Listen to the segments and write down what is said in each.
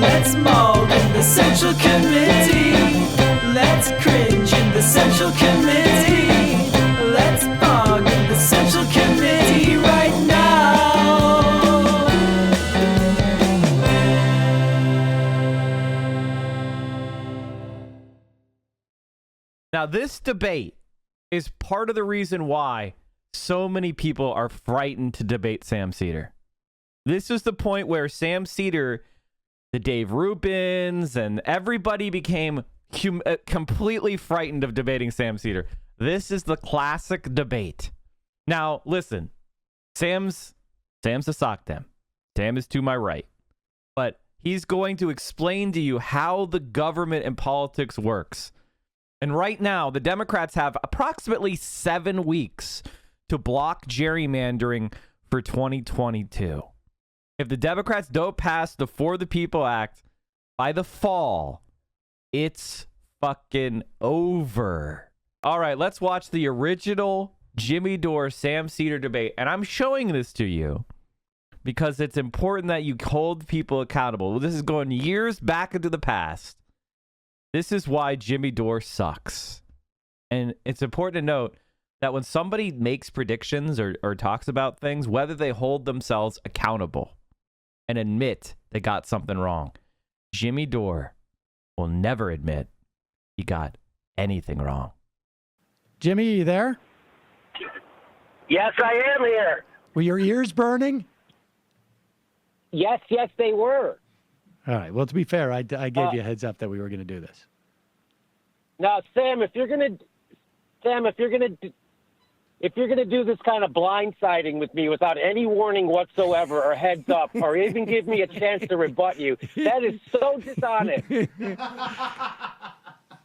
Let's maul in the Central Committee. Let's cringe in the Central Committee. Let's bog in the Central Committee right now. Now, this debate is part of the reason why so many people are frightened to debate Sam Seder. This was the point where Sam Seder, the Dave Rubins, and everybody became completely frightened of debating Sam Seder. This is the classic debate. Now, listen, Sam's a sockdem. Sam is to my right. But he's going to explain to you how the government and politics works. And right now, the Democrats have approximately 7 weeks to block gerrymandering for 2022. If the Democrats don't pass the For the People Act by the fall, it's fucking over. All right, let's watch the original Jimmy Dore Sam Seder debate. And I'm showing this to you because it's important that you hold people accountable. This is going years back into the past. This is why Jimmy Dore sucks. And it's important to note that when somebody makes predictions or talks about things, whether they hold themselves accountable and admit they got something wrong, Jimmy Dore will never admit he got anything wrong. Jimmy, are you there? Yes, I am here. Were your ears burning? Yes, they were. All right. Well, to be fair, I gave you a heads up that we were going to do this. Now, Sam, if you're gonna do this kind of blindsiding with me without any warning whatsoever or heads up or even give me a chance to rebut you, that is so dishonest.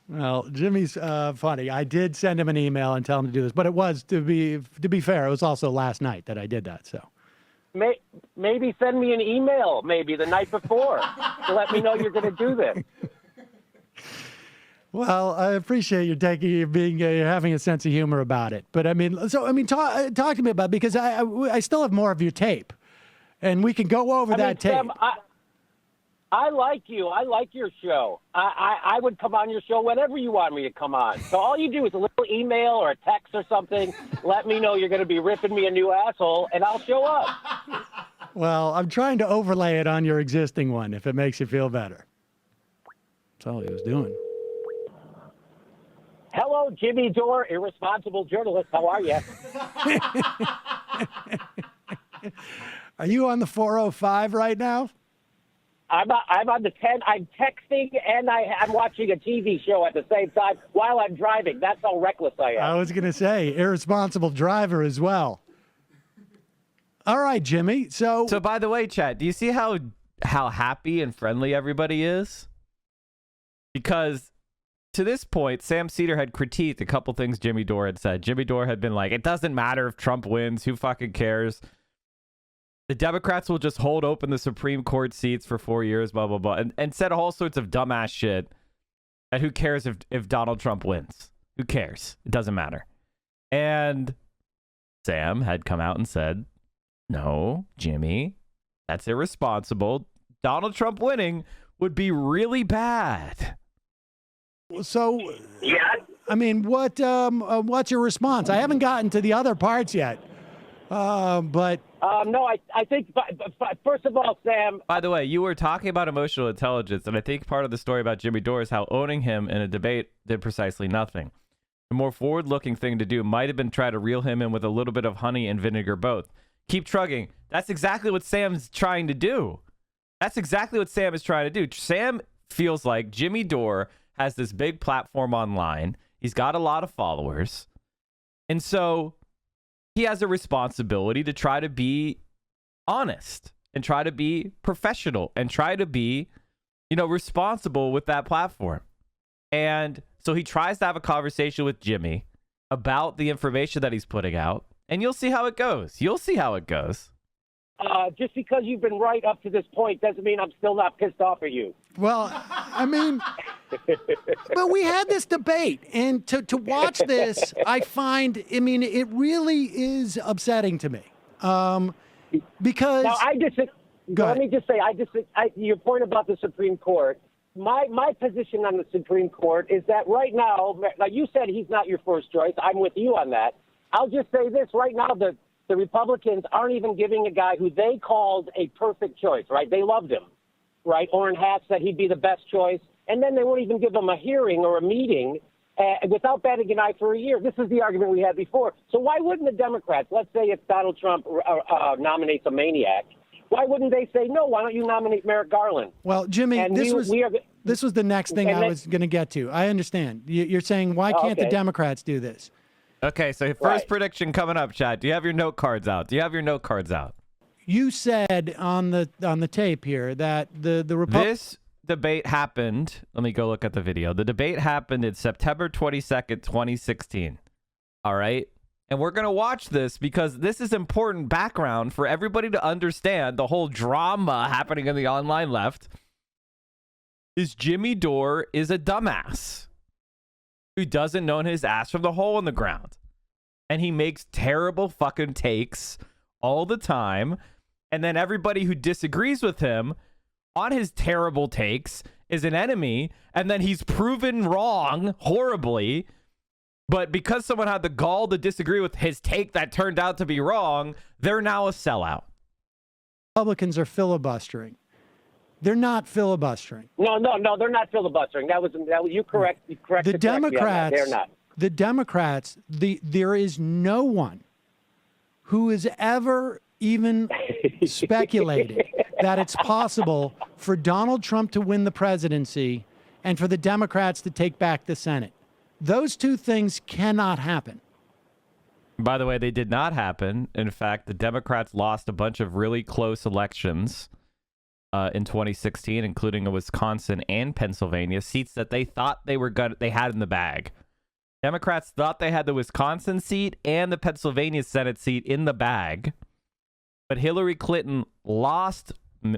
Well, Jimmy's funny. I did send him an email and tell him to do this, but it was, to be fair, it was also last night that I did that. So maybe send me an email, maybe the night before, to let me know you're going to do this. Well, I appreciate you having a sense of humor about it. But talk to me about it, because I still have more of your tape, and we can go over that tape. Sam, I like you. I like your show. I would come on your show whenever you want me to come on. So all you do is a little email or a text or something. Let me know you're going to be ripping me a new asshole, and I'll show up. Well, I'm trying to overlay it on your existing one, if it makes you feel better. That's all he was doing. Hello, Jimmy Dore, irresponsible journalist. How are you? Are you on the 405 right now? I'm on the 10. I'm texting and I'm watching a TV show at the same time while I'm driving. That's how reckless I am. I was going to say, irresponsible driver as well. All right, Jimmy. So by the way, chat, do you see how happy and friendly everybody is? Because to this point, Sam Seder had critiqued a couple things Jimmy Dore had said. Jimmy Dore had been like, it doesn't matter if Trump wins. Who fucking cares? The Democrats will just hold open the Supreme Court seats for 4 years, blah, blah, blah. And said all sorts of dumbass shit. And who cares if Donald Trump wins? Who cares? It doesn't matter. And Sam had come out and said, no, Jimmy, that's irresponsible. Donald Trump winning would be really bad. So, yeah. I mean, what's your response? I haven't gotten to the other parts yet, but no, I think. First of all, Sam. By the way, you were talking about emotional intelligence, and I think part of the story about Jimmy Dore is how owning him in a debate did precisely nothing. The more forward-looking thing to do might have been try to reel him in with a little bit of honey and vinegar both. Keep trugging. That's exactly what Sam's trying to do. That's exactly what Sam is trying to do. Sam feels like Jimmy Dore has this big platform online. He's got a lot of followers. And so he has a responsibility to try to be honest and try to be professional and try to be, responsible with that platform. And so he tries to have a conversation with Jimmy about the information that he's putting out. And you'll see how it goes. You'll see how it goes. Just because you've been right up to this point doesn't mean I'm still not pissed off at you. Well, I mean, but we had this debate, and to watch this, it really is upsetting to me. Because now Go Let ahead. me just say, your point about the Supreme Court. My position on the Supreme Court is that right now, you said he's not your first choice. I'm with you on that. I'll just say this: right now, the Republicans aren't even giving a guy who they called a perfect choice. Right? They loved him. Right? Orrin Hatch said he'd be the best choice, and then they won't even give him a hearing or a meeting without batting an eye for a year. This is the argument we had before. So why wouldn't the Democrats? Let's say if Donald Trump nominates a maniac. Why wouldn't they say, no, why don't you nominate Merrick Garland? Well, Jimmy, And this was the next thing I was going to get to. I understand. You're saying, why can't the Democrats do this? Okay, so first prediction coming up, Chad. Do you have your note cards out? You said on the tape here that the This debate happened. Let me go look at the video. The debate happened in September 22nd, 2016. All right? And we're going to watch this because this is important background for everybody to understand the whole drama happening in the online left. Is Jimmy Dore is a dumbass who doesn't know his ass from the hole in the ground. And he makes terrible fucking takes all the time. And then everybody who disagrees with him on his terrible takes is an enemy. And then he's proven wrong horribly. But because someone had the gall to disagree with his take that turned out to be wrong, they're now a sellout. Republicans are filibustering. They're not filibustering. No, they're not filibustering. That was you correct. You corrected The Democrats. They're not. The Democrats. There is no one who has ever even speculated that it's possible for Donald Trump to win the presidency and for the Democrats to take back the Senate. Those two things cannot happen. By the way, they did not happen. In fact, the Democrats lost a bunch of really close elections in 2016, including in Wisconsin and Pennsylvania, seats that they thought they had in the bag. Democrats thought they had the Wisconsin seat and the Pennsylvania Senate seat in the bag, but Hillary Clinton lost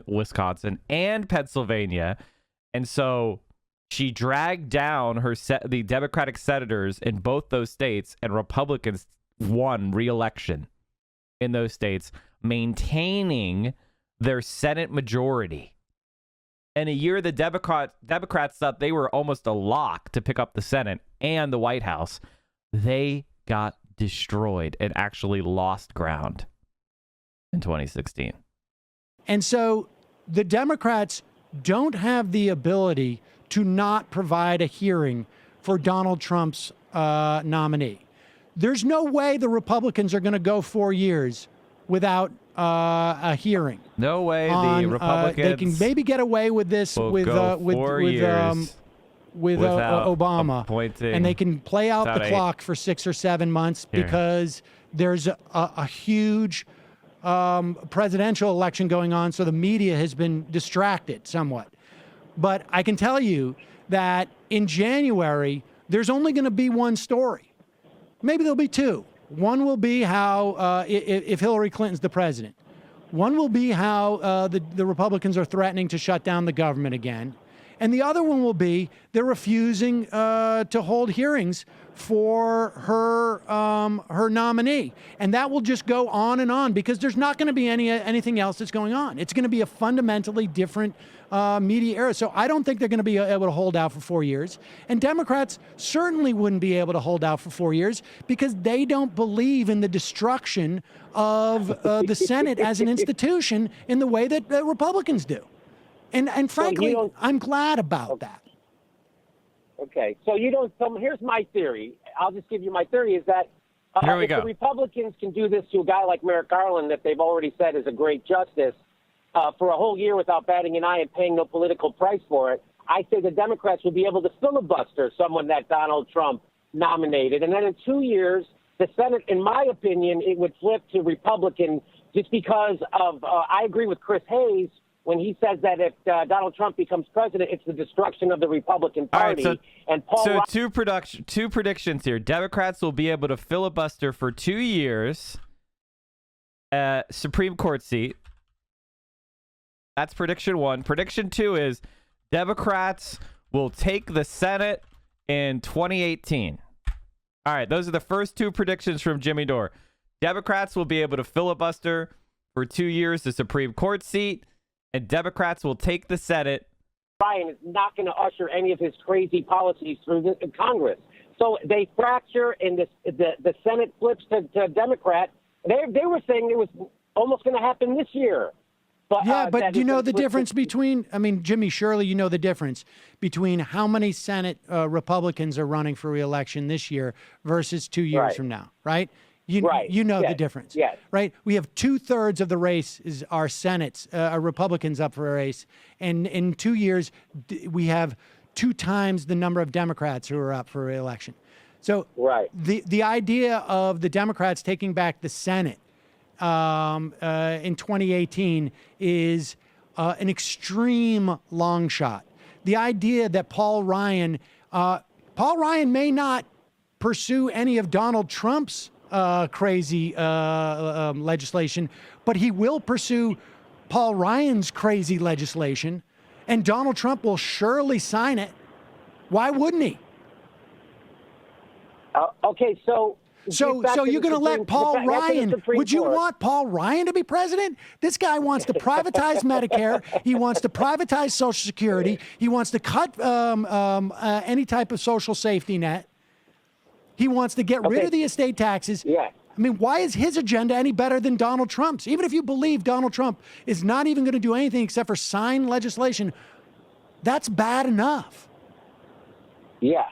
Wisconsin and Pennsylvania, and so she dragged down the Democratic senators in both those states, and Republicans won re-election in those states, maintaining their Senate majority. In a year, the Democrats thought they were almost a lock to pick up the Senate and the White House. They got destroyed and actually lost ground in 2016. And so the Democrats don't have the ability to not provide a hearing for Donald Trump's nominee. There's no way the Republicans are going to go 4 years without a hearing. No way the Republicans they can maybe get away with this with Obama, and they can play out the clock for 6 or 7 months because there's a huge presidential election going on, so the media has been distracted somewhat. But I can tell you that in January, there's only going to be one story. Maybe there'll be two. One will be how, if Hillary Clinton's the president, one will be how the Republicans are threatening to shut down the government again. And the other one will be they're refusing to hold hearings for her nominee. And that will just go on because there's not going to be anything else that's going on. It's going to be a fundamentally different media era. So I don't think they're going to be able to hold out for 4 years. And Democrats certainly wouldn't be able to hold out for 4 years because they don't believe in the destruction of the Senate as an institution in the way that Republicans do. And frankly, I'm glad about that. Okay, so you don't. So here's my theory. I'll just give you my theory: is that if the Republicans can do this to a guy like Merrick Garland, that they've already said is a great justice, for a whole year without batting an eye and paying no political price for it, I say the Democrats will be able to filibuster someone that Donald Trump nominated, and then in 2 years, the Senate, in my opinion, it would flip to Republican just because of. I agree with Chris Hayes when he says that if Donald Trump becomes president, it's the destruction of the Republican Party. All right, and Paul two predictions here. Democrats will be able to filibuster for 2 years Supreme Court seat. That's prediction one. Prediction two is Democrats will take the Senate in 2018. All right, those are the first two predictions from Jimmy Dore. Democrats will be able to filibuster for 2 years the Supreme Court seat. and Democrats will take the Senate. Biden is not going to usher any of his crazy policies through the Congress. So they fracture, and the Senate flips to Democrat. They were saying it was almost going to happen this year. But, yeah, but you know the difference between, I mean, Jimmy, surely you know the difference between how many Senate Republicans are running for re-election this year versus 2 years from now, right? You know the difference, right? We have 2/3 of the race is our Senate's Republicans up for a race, and in 2 years we have 2 times the number of Democrats who are up for re-election. So the idea of the Democrats taking back the Senate in 2018 is an extreme long shot. The idea that Paul Ryan may not pursue any of Donald Trump's crazy legislation, but he will pursue Paul Ryan's crazy legislation, and Donald Trump will surely sign it. Why wouldn't he? Okay, so you're going to let Paul Ryan, would you want Paul Ryan to be president? This guy wants to privatize Medicare. He wants to privatize Social Security. He wants to cut any type of social safety net. He wants to get rid of the estate taxes. Yeah. I mean, why is his agenda any better than Donald Trump's? Even if you believe Donald Trump is not even going to do anything except for sign legislation, that's bad enough. Yeah,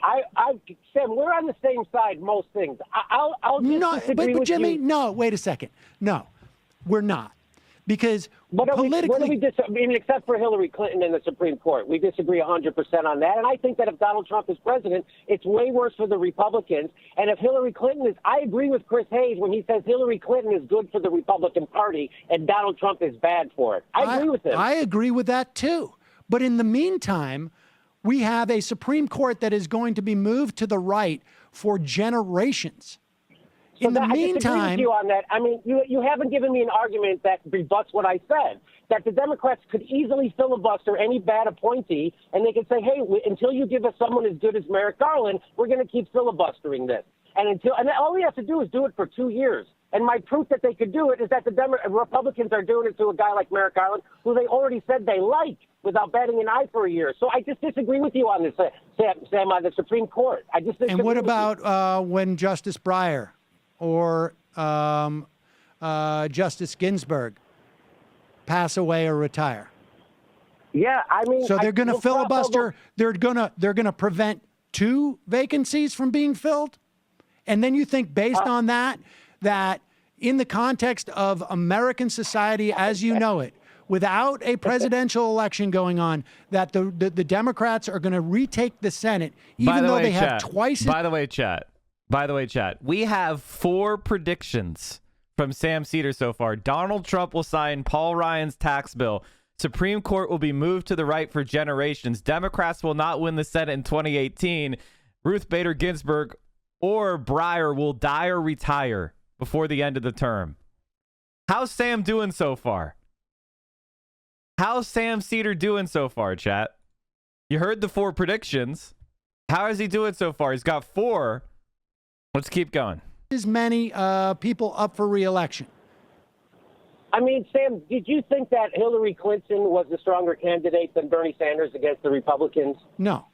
Sam, we're on the same side most things. I'll just disagree with Jimmy, you. no, wait a second. No, we're not. Because politically... except for Hillary Clinton and the Supreme Court. We disagree 100% on that. And I think that if Donald Trump is president, it's way worse for the Republicans. And if Hillary Clinton is... I agree with Chris Hayes when he says Hillary Clinton is good for the Republican Party and Donald Trump is bad for it. I agree with him. I agree with that, too. But in the meantime, we have a Supreme Court that is going to be moved to the right for generations. So in the I disagree meantime, with you on that. I mean, you haven't given me an argument that rebuts what I said, that the Democrats could easily filibuster any bad appointee, and they could say, hey, until you give us someone as good as Merrick Garland, we're going to keep filibustering this. And all we have to do is do it for 2 years. And my proof that they could do it is that the Republicans are doing it to a guy like Merrick Garland, who they already said they like, without batting an eye for a year. So I just disagree with you on this, Sam, on the Supreme Court. I just disagree. And what about when Justice Breyer or Justice Ginsburg pass away or retire? Yeah, I mean, so they're going to filibuster. They're going to prevent 2 vacancies from being filled, and then you think based on that in the context of American society as you know it, without a presidential election going on, that the Democrats are going to retake the Senate, even though they have twice. By the way, chat, we have 4 predictions from Sam Seder so far. Donald Trump will sign Paul Ryan's tax bill. Supreme Court will be moved to the right for generations. Democrats will not win the Senate in 2018. Ruth Bader Ginsburg or Breyer will die or retire before the end of the term. How's Sam doing so far? How's Sam Seder doing so far, chat? You heard the 4 predictions. How is he doing so far? He's got 4. Let's keep going. As many people up for re-election. I mean, Sam, did you think that Hillary Clinton was the stronger candidate than Bernie Sanders against the Republicans? No.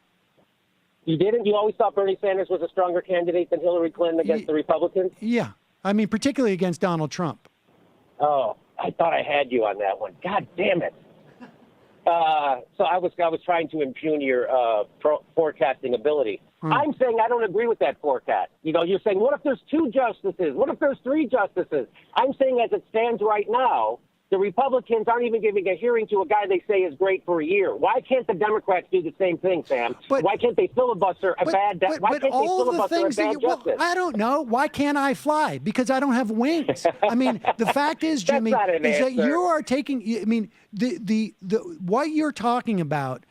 You didn't? You always thought Bernie Sanders was a stronger candidate than Hillary Clinton against the Republicans? Yeah. I mean, particularly against Donald Trump. Oh, I thought I had you on that one. God damn it. So I was trying to impugn your forecasting ability. I'm saying I don't agree with that forecast. You know, you're saying, what if there's 2 justices? What if there's 3 justices? I'm saying as it stands right now, the Republicans aren't even giving a hearing to a guy they say is great for a year. Why can't the Democrats do the same thing, Sam? Why can't they filibuster a bad justice? I don't know. Why can't I fly? Because I don't have wings. I mean, the fact is, Jimmy, is that you are taking. I mean, the what you're talking about.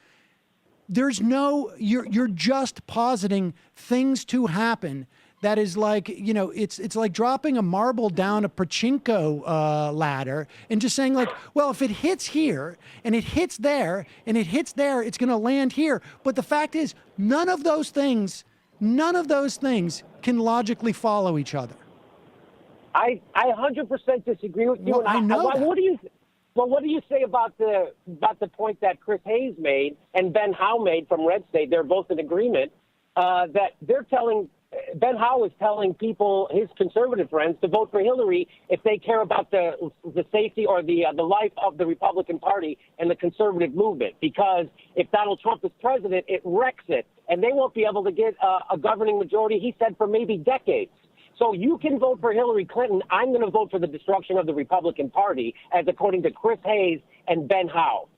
There's no. You're just positing things to happen. That is like, you know, it's like dropping a marble down a pachinko ladder and just saying like, well, if it hits here and it hits there and it hits there, it's going to land here. But the fact is, none of those things can logically follow each other. I 100% disagree with you. Well, I know that. Well, what do you say about the point that Chris Hayes made and Ben Howe made from Red State? They're both in agreement that they're telling Ben Howe is telling people, his conservative friends, to vote for Hillary if they care about the safety or the life of the Republican Party and the conservative movement. Because if Donald Trump is president, it wrecks it, and they won't be able to get a governing majority, he said, for maybe decades. So you can vote for Hillary Clinton. I'm going to vote for the destruction of the Republican Party, as according to Chris Hayes and Ben Howe.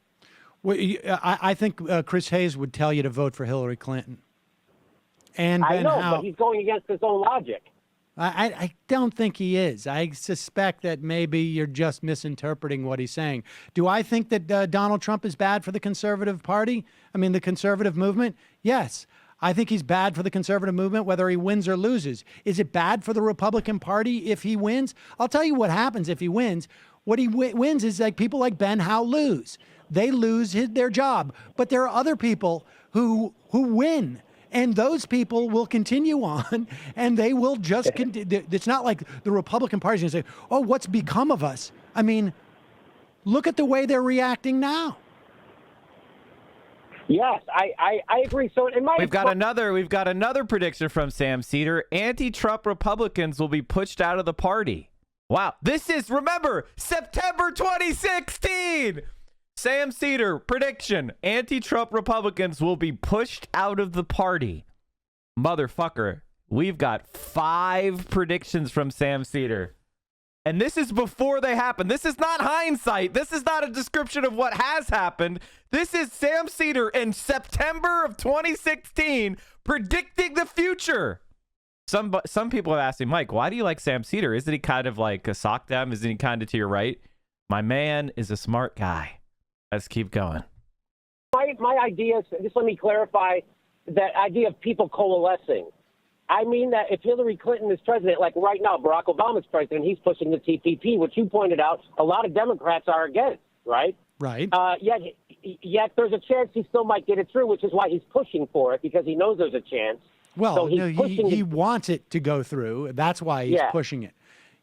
Well, I think Chris Hayes would tell you to vote for Hillary Clinton. And Ben Howe, but he's going against his own logic. I don't think he is. I suspect that maybe you're just misinterpreting what he's saying. Do I think that Donald Trump is bad for the conservative party? I mean, the conservative movement? Yes. I think he's bad for the conservative movement, whether he wins or loses. Is it bad for the Republican Party if he wins? I'll tell you what happens if he wins. What he wins is like people like Ben Howe lose. They lose their job. But there are other people who win. And those people will continue on, and they will just continue. It's not like the Republican Party is going to say, oh, what's become of us? I mean, look at the way they're reacting now. Yes, I agree. So we've got another prediction from Sam Seder. Anti-Trump Republicans will be pushed out of the party. Wow. This is, remember, September 2016. Sam Seder, prediction. Anti-Trump Republicans will be pushed out of the party. Motherfucker, we've got 5 predictions from Sam Seder. And this is before they happen. This is not hindsight. This is not a description of what has happened. This is Sam Seder in September of 2016 predicting the future. Some people have asked me, Mike, why do you like Sam Seder? Isn't he kind of like a sock them? Isn't he kind of to your right? My man is a smart guy. Let's keep going. My idea, just let me clarify that idea of people coalescing. I mean that if Hillary Clinton is president, like right now, Barack Obama's president, he's pushing the TPP, which you pointed out a lot of Democrats are against, right? Right. Yet there's a chance he still might get it through, which is why he's pushing for it, because he knows there's a chance. Well, so he wants it to go through. That's why he's pushing it.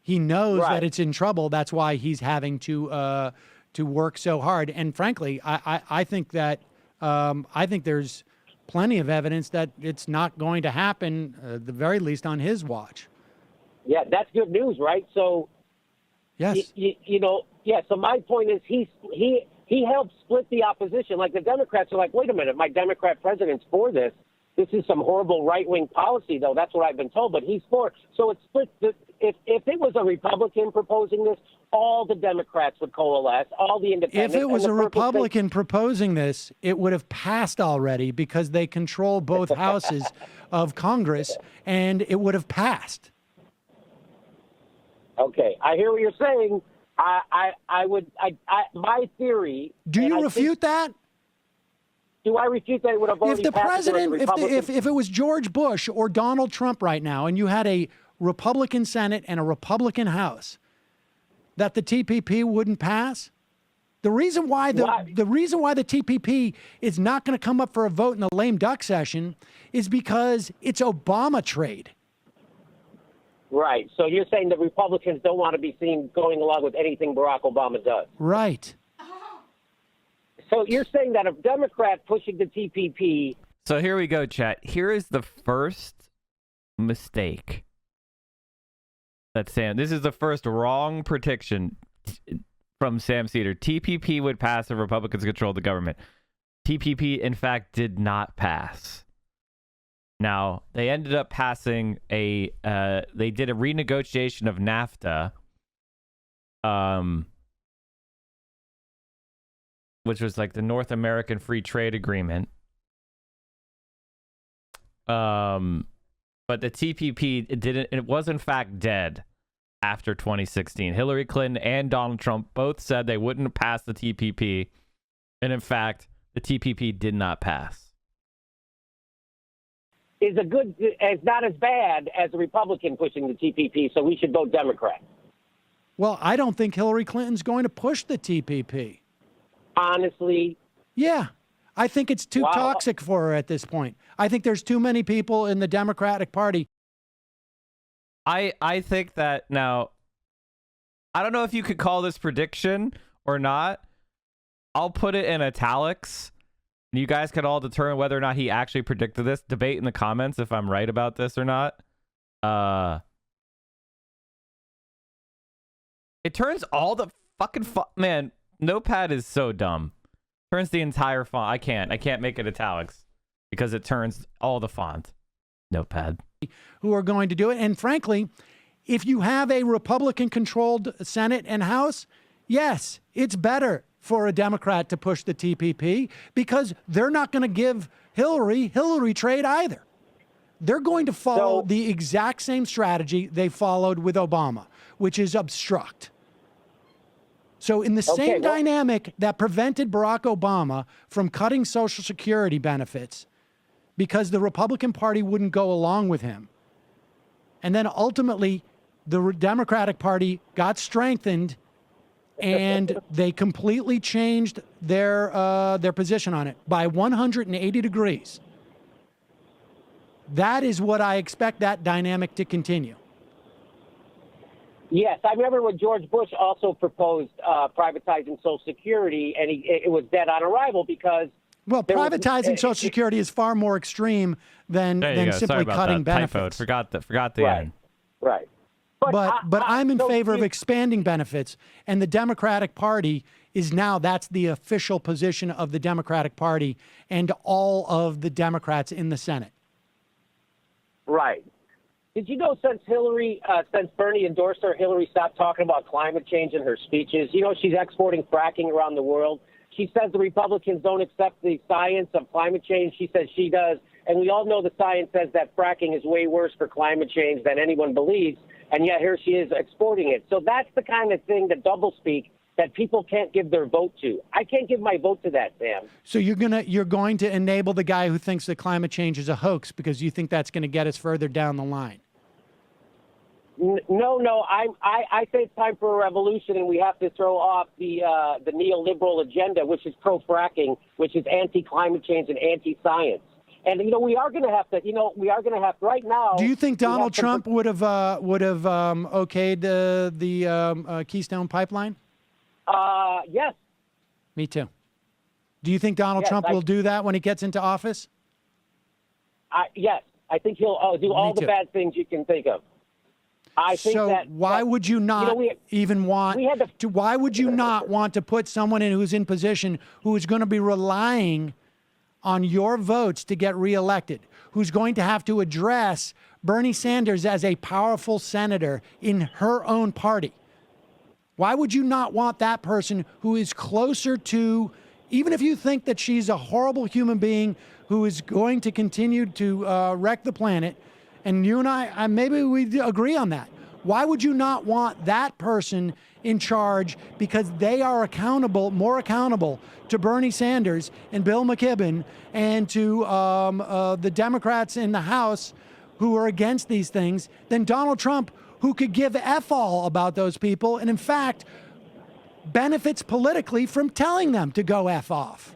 He knows that it's in trouble. That's why he's having to work so hard. And frankly, I think that I think there's plenty of evidence that it's not going to happen, at the very least on his watch. Yeah, that's good news, right? So, yes, So my point is, he helped split the opposition. Like the Democrats are like, wait a minute, my Democrat president's for this. This is some horrible right-wing policy, though. That's what I've been told. But he's for. So it split. If it was a Republican proposing this, all the Democrats would coalesce, all the independents. If it was a Republican proposing this, it would have passed already because they control both houses of Congress, and it would have passed. Okay, I hear what you're saying. My theory. Do you refute that? Do I refute that it would have already passed? If it was George Bush or Donald Trump right now, and you had a Republican Senate and a Republican House, that the TPP wouldn't pass? The reason why the TPP is not going to come up for a vote in the lame duck session is because it's Obama trade. Right. So you're saying the Republicans don't want to be seen going along with anything Barack Obama does. Right. So you're saying that a Democrat pushing the TPP. So here we go, chat. Here is the first mistake. That's Sam. This is the first wrong prediction from Sam Seder. TPP would pass if Republicans controlled the government. TPP, in fact, did not pass. Now, they ended up passing they did a renegotiation of NAFTA, which was like the North American Free Trade Agreement. But the TPP, it was in fact dead after 2016. Hillary Clinton and Donald Trump both said they wouldn't pass the TPP. And in fact, the TPP did not pass. Is not as bad as a Republican pushing the TPP, so we should vote Democrat. Well, I don't think Hillary Clinton's going to push the TPP. Honestly? Yeah. I think it's too toxic for her at this point. I think there's too many people in the Democratic Party. I think that now, I don't know if you could call this prediction or not, I'll put it in italics. And you guys could all determine whether or not he actually predicted this. Debate in the comments if I'm right about this or not. It turns all the fucking man, Notepad is so dumb. Turns the entire font. I can't make it italics because it turns all the font. Notepad. Who are going to do it. And frankly, if you have a Republican-controlled Senate and House, yes, it's better for a Democrat to push the TPP because they're not going to give Hillary trade either. They're going to follow the exact same strategy they followed with Obama, which is obstruct. So in the same dynamic that prevented Barack Obama from cutting Social Security benefits because the Republican Party wouldn't go along with him, and then ultimately the Democratic Party got strengthened and they completely changed their position on it by 180 degrees. That is what I expect that dynamic to continue. Yes, I remember when George Bush also proposed privatizing Social Security, and it was dead on arrival because... Well, privatizing Social Security is far more extreme than simply cutting benefits. Forgot the end. Right. But I'm in favor of expanding benefits, and the Democratic Party is now, that's the official position of the Democratic Party and all of the Democrats in the Senate. Right. Did you know since Bernie endorsed her, Hillary stopped talking about climate change in her speeches? You know, she's exporting fracking around the world. She says the Republicans don't accept the science of climate change. She says she does. And we all know the science says that fracking is way worse for climate change than anyone believes. And yet here she is exporting it. So that's the kind of thing, the doublespeak, that people can't give their vote to. I can't give my vote to that, Sam. So you're going to enable the guy who thinks that climate change is a hoax because you think that's going to get us further down the line. No. I say it's time for a revolution, and we have to throw off the neoliberal agenda, which is pro-fracking, which is anti-climate change and anti-science. And we are going to have to. Right now. Do you think Donald Trump would have okayed the Keystone Pipeline? Yes. Me too. Do you think Donald Trump will do that when he gets into office? Yes, I think he'll do all the bad things you can think of. I think that. Why would you not Why would you not want to put someone in who's in position who is going to be relying on your votes to get reelected, who's going to have to address Bernie Sanders as a powerful senator in her own party? Why would you not want that person who is closer to, even if you think that she's a horrible human being who is going to continue to wreck the planet, and you and I maybe we agree on that. Why would you not want that person in charge because they are more accountable to Bernie Sanders and Bill McKibben and to the Democrats in the House who are against these things than Donald Trump, who could give F all about those people and, in fact, benefits politically from telling them to go F off.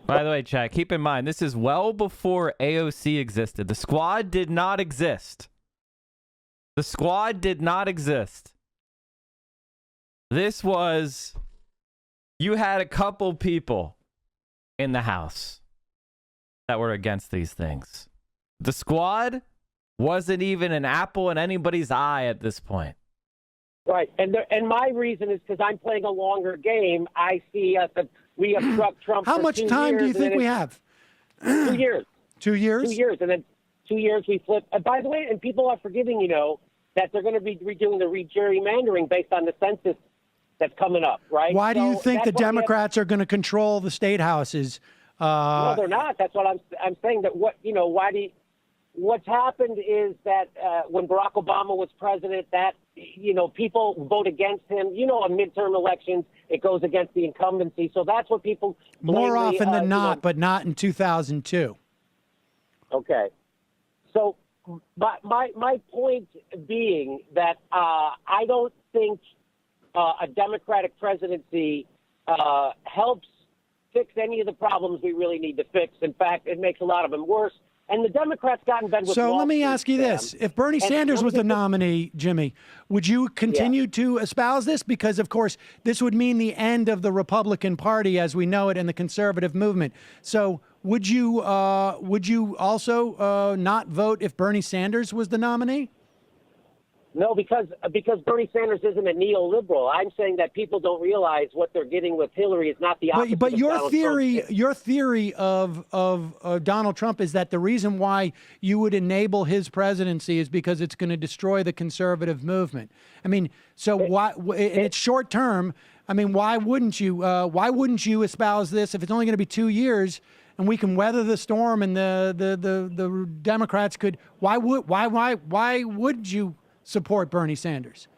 By the way, Chad, keep in mind, this is well before AOC existed. The squad did not exist. The squad did not exist. This was, you had a couple people in the House that were against these things. The squad wasn't even an apple in anybody's eye at this point. Right, and my reason is because I'm playing a longer game. I see we obstruct Trump. How much time do you think we have? 2 years. 2 years? 2 years, and then 2 years we flip. And by the way, and people are forgetting, that they're going to be redoing the gerrymandering based on the census that's coming up, right? Why do you think the Democrats are going to control the state houses? No, they're not. That's what I'm saying. That what's happened is that when Barack Obama was president, that people vote against him. On midterm elections, it goes against the incumbency. So that's what people more often than not, but not in 2002. Okay, so my point being that I don't think a Democratic presidency helps fix any of the problems we really need to fix. In fact, it makes a lot of them worse. And the Democrats got in bed with So Wall let me Street, ask you Sam. this. If Bernie And Sanders let me was the just- nominee, Jimmy, would you continue to espouse this? Because, of course, this would mean the end of the Republican Party as we know it in the conservative movement. So would you also not vote if Bernie Sanders was the nominee? No, because Bernie Sanders isn't a neoliberal. I'm saying that people don't realize what they're getting with Hillary is not the opposite. But of your Donald theory, Trump. your theory of Donald Trump is that the reason why you would enable his presidency is because it's going to destroy the conservative movement. I mean, so why? It's short term. I mean, why wouldn't you? Why wouldn't you espouse this if it's only going to be 2 years and we can weather the storm and the Democrats could? Why would you support Bernie Sanders?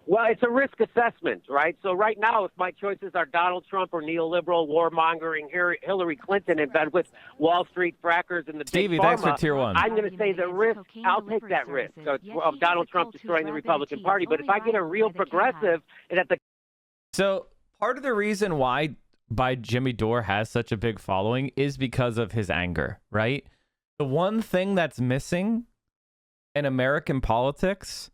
Well, it's a risk assessment, right? So right now, if my choices are Donald Trump or neoliberal, warmongering Hillary Clinton in bed with Wall Street frackers and the Stevie, big pharma, thanks for tier one. I'm going to say the risk. I'll take that risk of Donald Trump destroying the Republican Party. But if I get a real progressive and at the So part of the reason why Jimmy Dore has such a big following is because of his anger, right? The one thing that's missing in American politics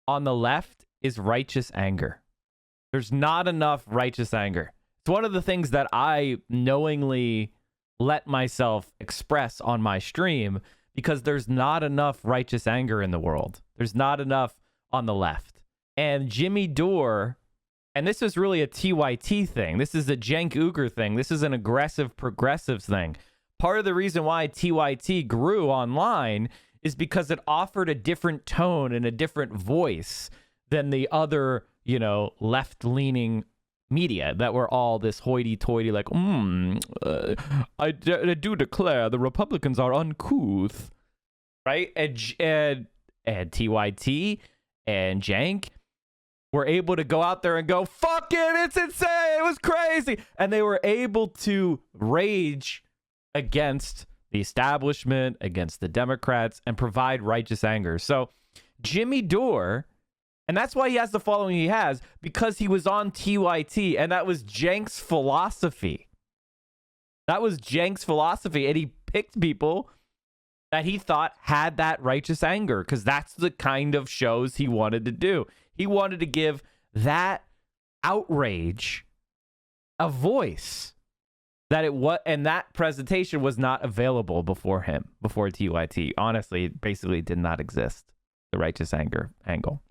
on the left is righteous anger. There's not enough righteous anger. It's one of the things that I knowingly let myself express on my stream because there's not enough righteous anger in the world. There's not enough on the left. And Jimmy Dore, and this is really a TYT thing. This is a Cenk Uygur thing. This is an aggressive progressives thing. Part of the reason why TYT grew online is because it offered a different tone and a different voice than the other, left-leaning media that were all this hoity-toity, like, I do declare the Republicans are uncouth, right? And TYT and Cenk were able to go out there and go, fuck it, it's insane, it was crazy. And they were able to rage against the establishment, against the Democrats, and provide righteous anger. So Jimmy Dore, and that's why he has the following he has, because he was on TYT, and that was Cenk's philosophy. That was Cenk's philosophy, and he picked people that he thought had that righteous anger, because that's the kind of shows he wanted to do. He wanted to give that outrage a voice. And that presentation was not available before TYT. Honestly, it basically did not exist, the righteous anger angle.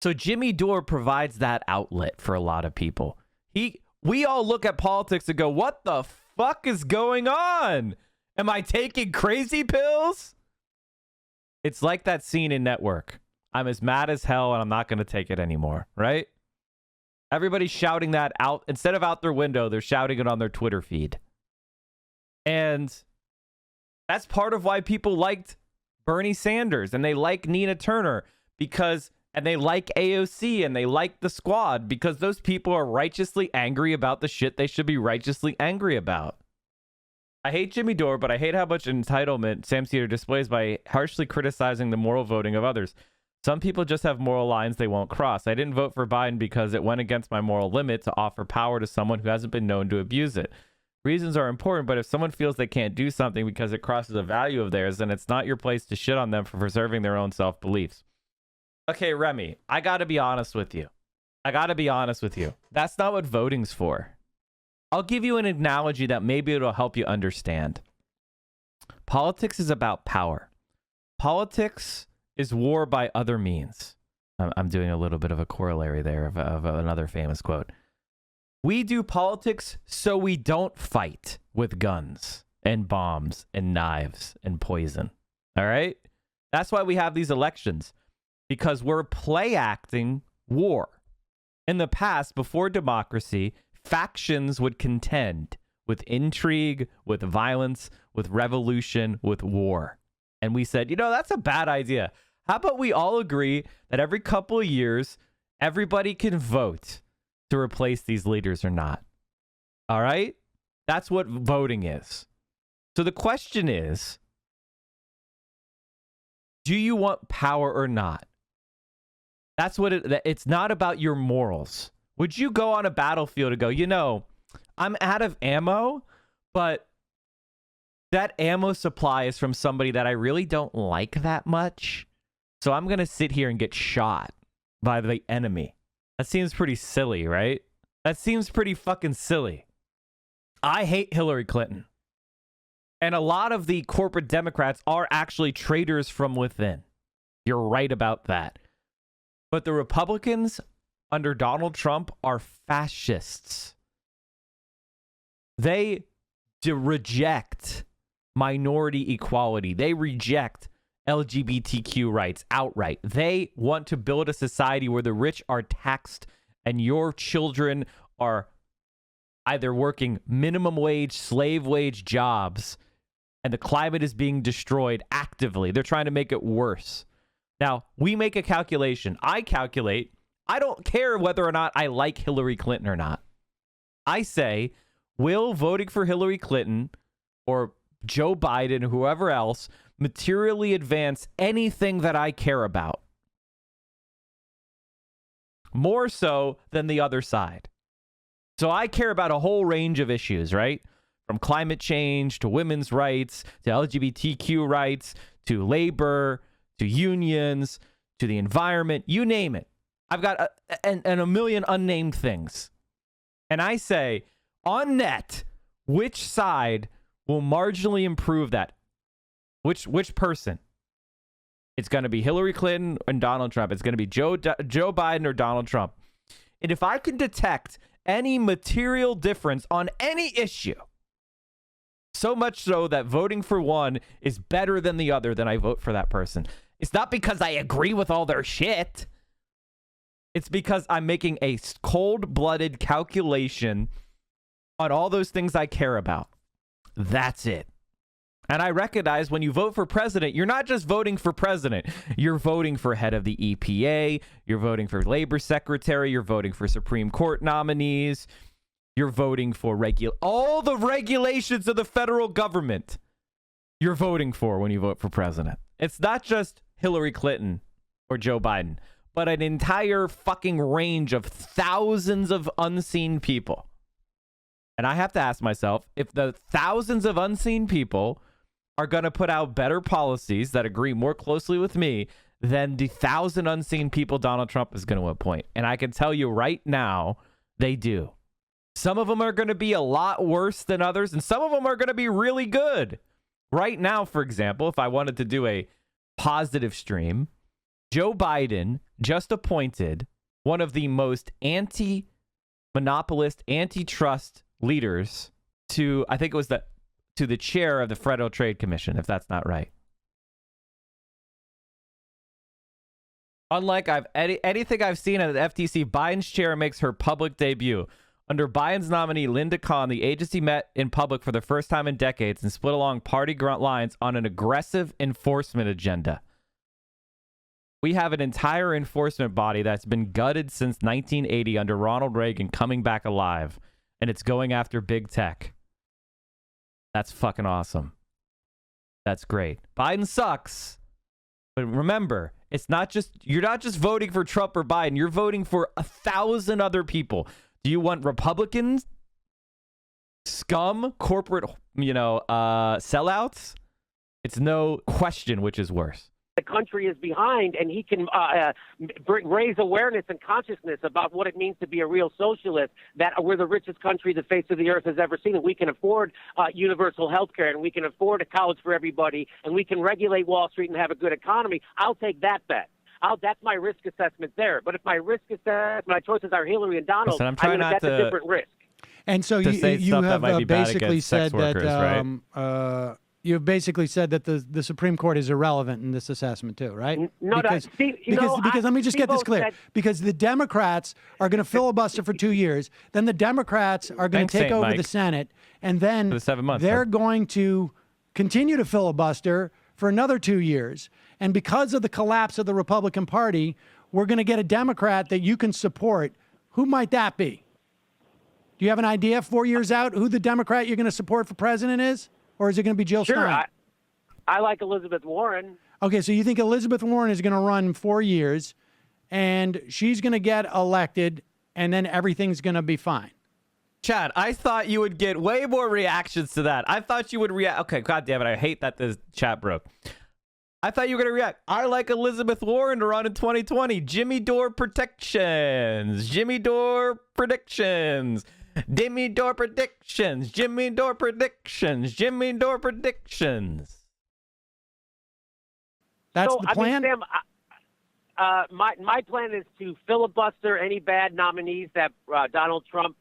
So Jimmy Dore provides that outlet for a lot of people. We all look at politics and go, what the fuck is going on? Am I taking crazy pills? It's like that scene in Network. I'm as mad as hell and I'm not going to take it anymore, right? Everybody's shouting that out. Instead of out their window, they're shouting it on their Twitter feed. And that's part of why people liked Bernie Sanders and they like Nina Turner and they like AOC and they like the Squad because those people are righteously angry about the shit they should be righteously angry about. I hate Jimmy Dore, but I hate how much entitlement Sam Seder displays by harshly criticizing the moral voting of others. Some people just have moral lines they won't cross. I didn't vote for Biden because it went against my moral limit to offer power to someone who hasn't been known to abuse it. Reasons are important, but if someone feels they can't do something because it crosses a value of theirs, then it's not your place to shit on them for preserving their own self-beliefs. Okay, Remy, I got to be honest with you. That's not what voting's for. I'll give you an analogy that maybe it'll help you understand. Politics is about power. Politics is war by other means. I'm doing a little bit of a corollary there of another famous quote. We do politics so we don't fight with guns and bombs and knives and poison. All right? That's why we have these elections, because we're play acting war. In the past, before democracy, factions would contend with intrigue, with violence, with revolution, with war. And we said, that's a bad idea. How about we all agree that every couple of years, everybody can vote to replace these leaders or not? All right? That's what voting is. So the question is, do you want power or not? That's what it's not about your morals. Would you go on a battlefield and go, I'm out of ammo, but that ammo supply is from somebody that I really don't like that much. So I'm going to sit here and get shot by the enemy. That seems pretty silly, right? That seems pretty fucking silly. I hate Hillary Clinton. And a lot of the corporate Democrats are actually traitors from within. You're right about that. But the Republicans under Donald Trump are fascists. They reject minority equality. They reject LGBTQ rights outright. They want to build a society where the rich are taxed and your children are either working minimum wage, slave wage jobs, and the climate is being destroyed actively. They're trying to make it worse. Now, we make a calculation. I calculate, I don't care whether or not I like Hillary Clinton or not. I say, will voting for Hillary Clinton or Joe Biden or whoever else materially advance anything that I care about? More so than the other side. So I care about a whole range of issues, right? From climate change to women's rights to LGBTQ rights to labor to unions to the environment, you name it. I've got a million unnamed things. And I say, on net, which side will marginally improve that? Which person? It's going to be Hillary Clinton and Donald Trump. It's going to be Joe Biden or Donald Trump. And if I can detect any material difference on any issue, so much so that voting for one is better than the other, then I vote for that person. It's not because I agree with all their shit. It's because I'm making a cold-blooded calculation on all those things I care about. That's it. And I recognize when you vote for president, you're not just voting for president. You're voting for head of the EPA. You're voting for labor secretary. You're voting for Supreme Court nominees. You're voting for all the regulations of the federal government. You're voting for when you vote for president. It's not just Hillary Clinton or Joe Biden, but an entire fucking range of thousands of unseen people. And I have to ask myself, if the thousands of unseen people are going to put out better policies that agree more closely with me than the 1,000 unseen people Donald Trump is going to appoint. And I can tell you right now, they do. Some of them are going to be a lot worse than others, and some of them are going to be really good. Right now, for example, if I wanted to do a positive stream, Joe Biden just appointed one of the most anti-monopolist, antitrust leaders to, I think it was to the chair of the Federal Trade Commission, if that's not right. Unlike anything I've seen at the FTC, Biden's chair makes her public debut. Under Biden's nominee, Linda Khan, the agency met in public for the first time in decades and split along party lines on an aggressive enforcement agenda. We have an entire enforcement body that's been gutted since 1980 under Ronald Reagan coming back alive, and it's going after big tech. That's fucking awesome. That's great. Biden sucks. But remember, you're not just voting for Trump or Biden. You're voting for 1,000 other people. Do you want Republicans, scum, corporate, sellouts? It's no question which is worse. The country is behind, and he can raise awareness and consciousness about what it means to be a real socialist, that we're the richest country the face of the earth has ever seen, and we can afford universal health care, and we can afford a college for everybody, and we can regulate Wall Street and have a good economy. I'll take that bet. That's my risk assessment there. But if my risk assessment, my choices are Hillary and Donald, that's a different risk. And so you have basically said that you've basically said that the Supreme Court is irrelevant in this assessment too, right? No, because let me just get this clear. Because the Democrats are going to filibuster for 2 years, then the Democrats are going to take over the Senate, and then for 7 months, they're going to continue to filibuster for another 2 years. And because of the collapse of the Republican Party, we're going to get a Democrat that you can support. Who might that be? Do you have an idea 4 years out who the Democrat you're going to support for president is? Or is it going to be Jill Stein? I like Elizabeth Warren. Okay, so you think Elizabeth Warren is going to run 4 years, and she's going to get elected, and then everything's going to be fine? Chad, I thought you would get way more reactions to that. I thought you would react. Okay, God damn it. I hate that this chat broke. I thought you were going to react. I like Elizabeth Warren to run in 2020. Jimmy Dore predictions. Jimmy Dore predictions. Jimmy Dore predictions. Jimmy Dore predictions. Jimmy Dore predictions. That's the plan? I mean, Sam, my plan is to filibuster any bad nominees that Donald Trump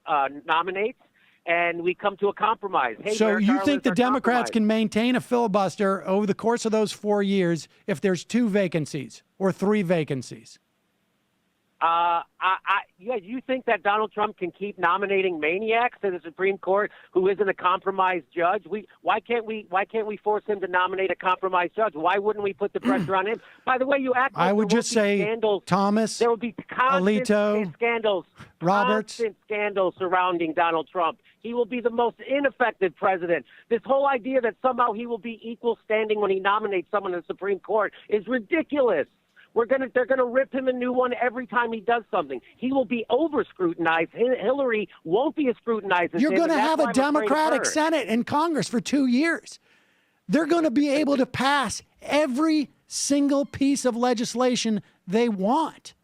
nominates, and we come to a compromise. Hey, so you think the Democrats compromise. can maintain a filibuster over the course of those 4 years if there's 2 vacancies or 3 vacancies? Yeah, you think that Donald Trump can keep nominating maniacs to the Supreme Court who isn't a compromised judge? Why can't we force him to nominate a compromised judge? Why wouldn't we put the pressure on him? By the way, you act like I would just say scandals. Thomas, There will be constant Alito, scandals, Roberts. constant scandals surrounding Donald Trump. He will be the most ineffective president. This whole idea that somehow he will be equal standing when he nominates someone to the Supreme Court is ridiculous. They're gonna rip him a new one every time he does something. He will be over scrutinized. Hillary won't be as scrutinized as You're him. going to and that's have why a I'm afraid of Democratic her. Senate and Congress for 2 years. They're going to be able to pass every single piece of legislation they want.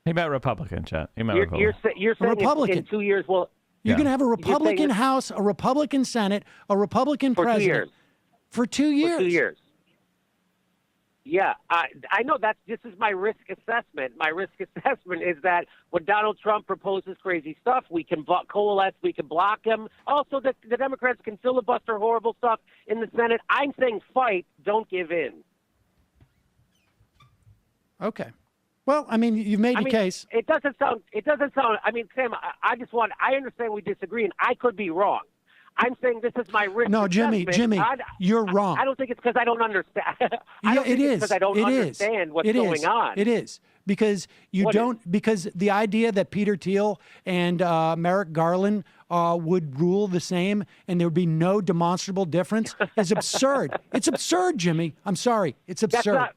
He meant Republican, Chad. He meant You're Republican. saying Republican. in 2 years. Well, You're going to have a saying Republican this- House, a Republican Senate, a Republican for 2 president years. for 2 years. For 2 years. Yeah, I know this is my risk assessment. My risk assessment is that when Donald Trump proposes crazy stuff, we can coalesce, we can block him. Also, the Democrats can filibuster horrible stuff in the Senate. I'm saying fight, don't give in. Okay. Well, I mean, you've made your case. It doesn't sound. I mean, Sam, I understand we disagree, and I could be wrong. I'm saying this is my risk. No, Jimmy, you're wrong. I don't think it's because I don't understand. It is. Because I don't understand what's going on. It is because because the idea that Peter Thiel and Merrick Garland would rule the same and there would be no demonstrable difference is absurd. It's absurd, Jimmy. I'm sorry. It's absurd.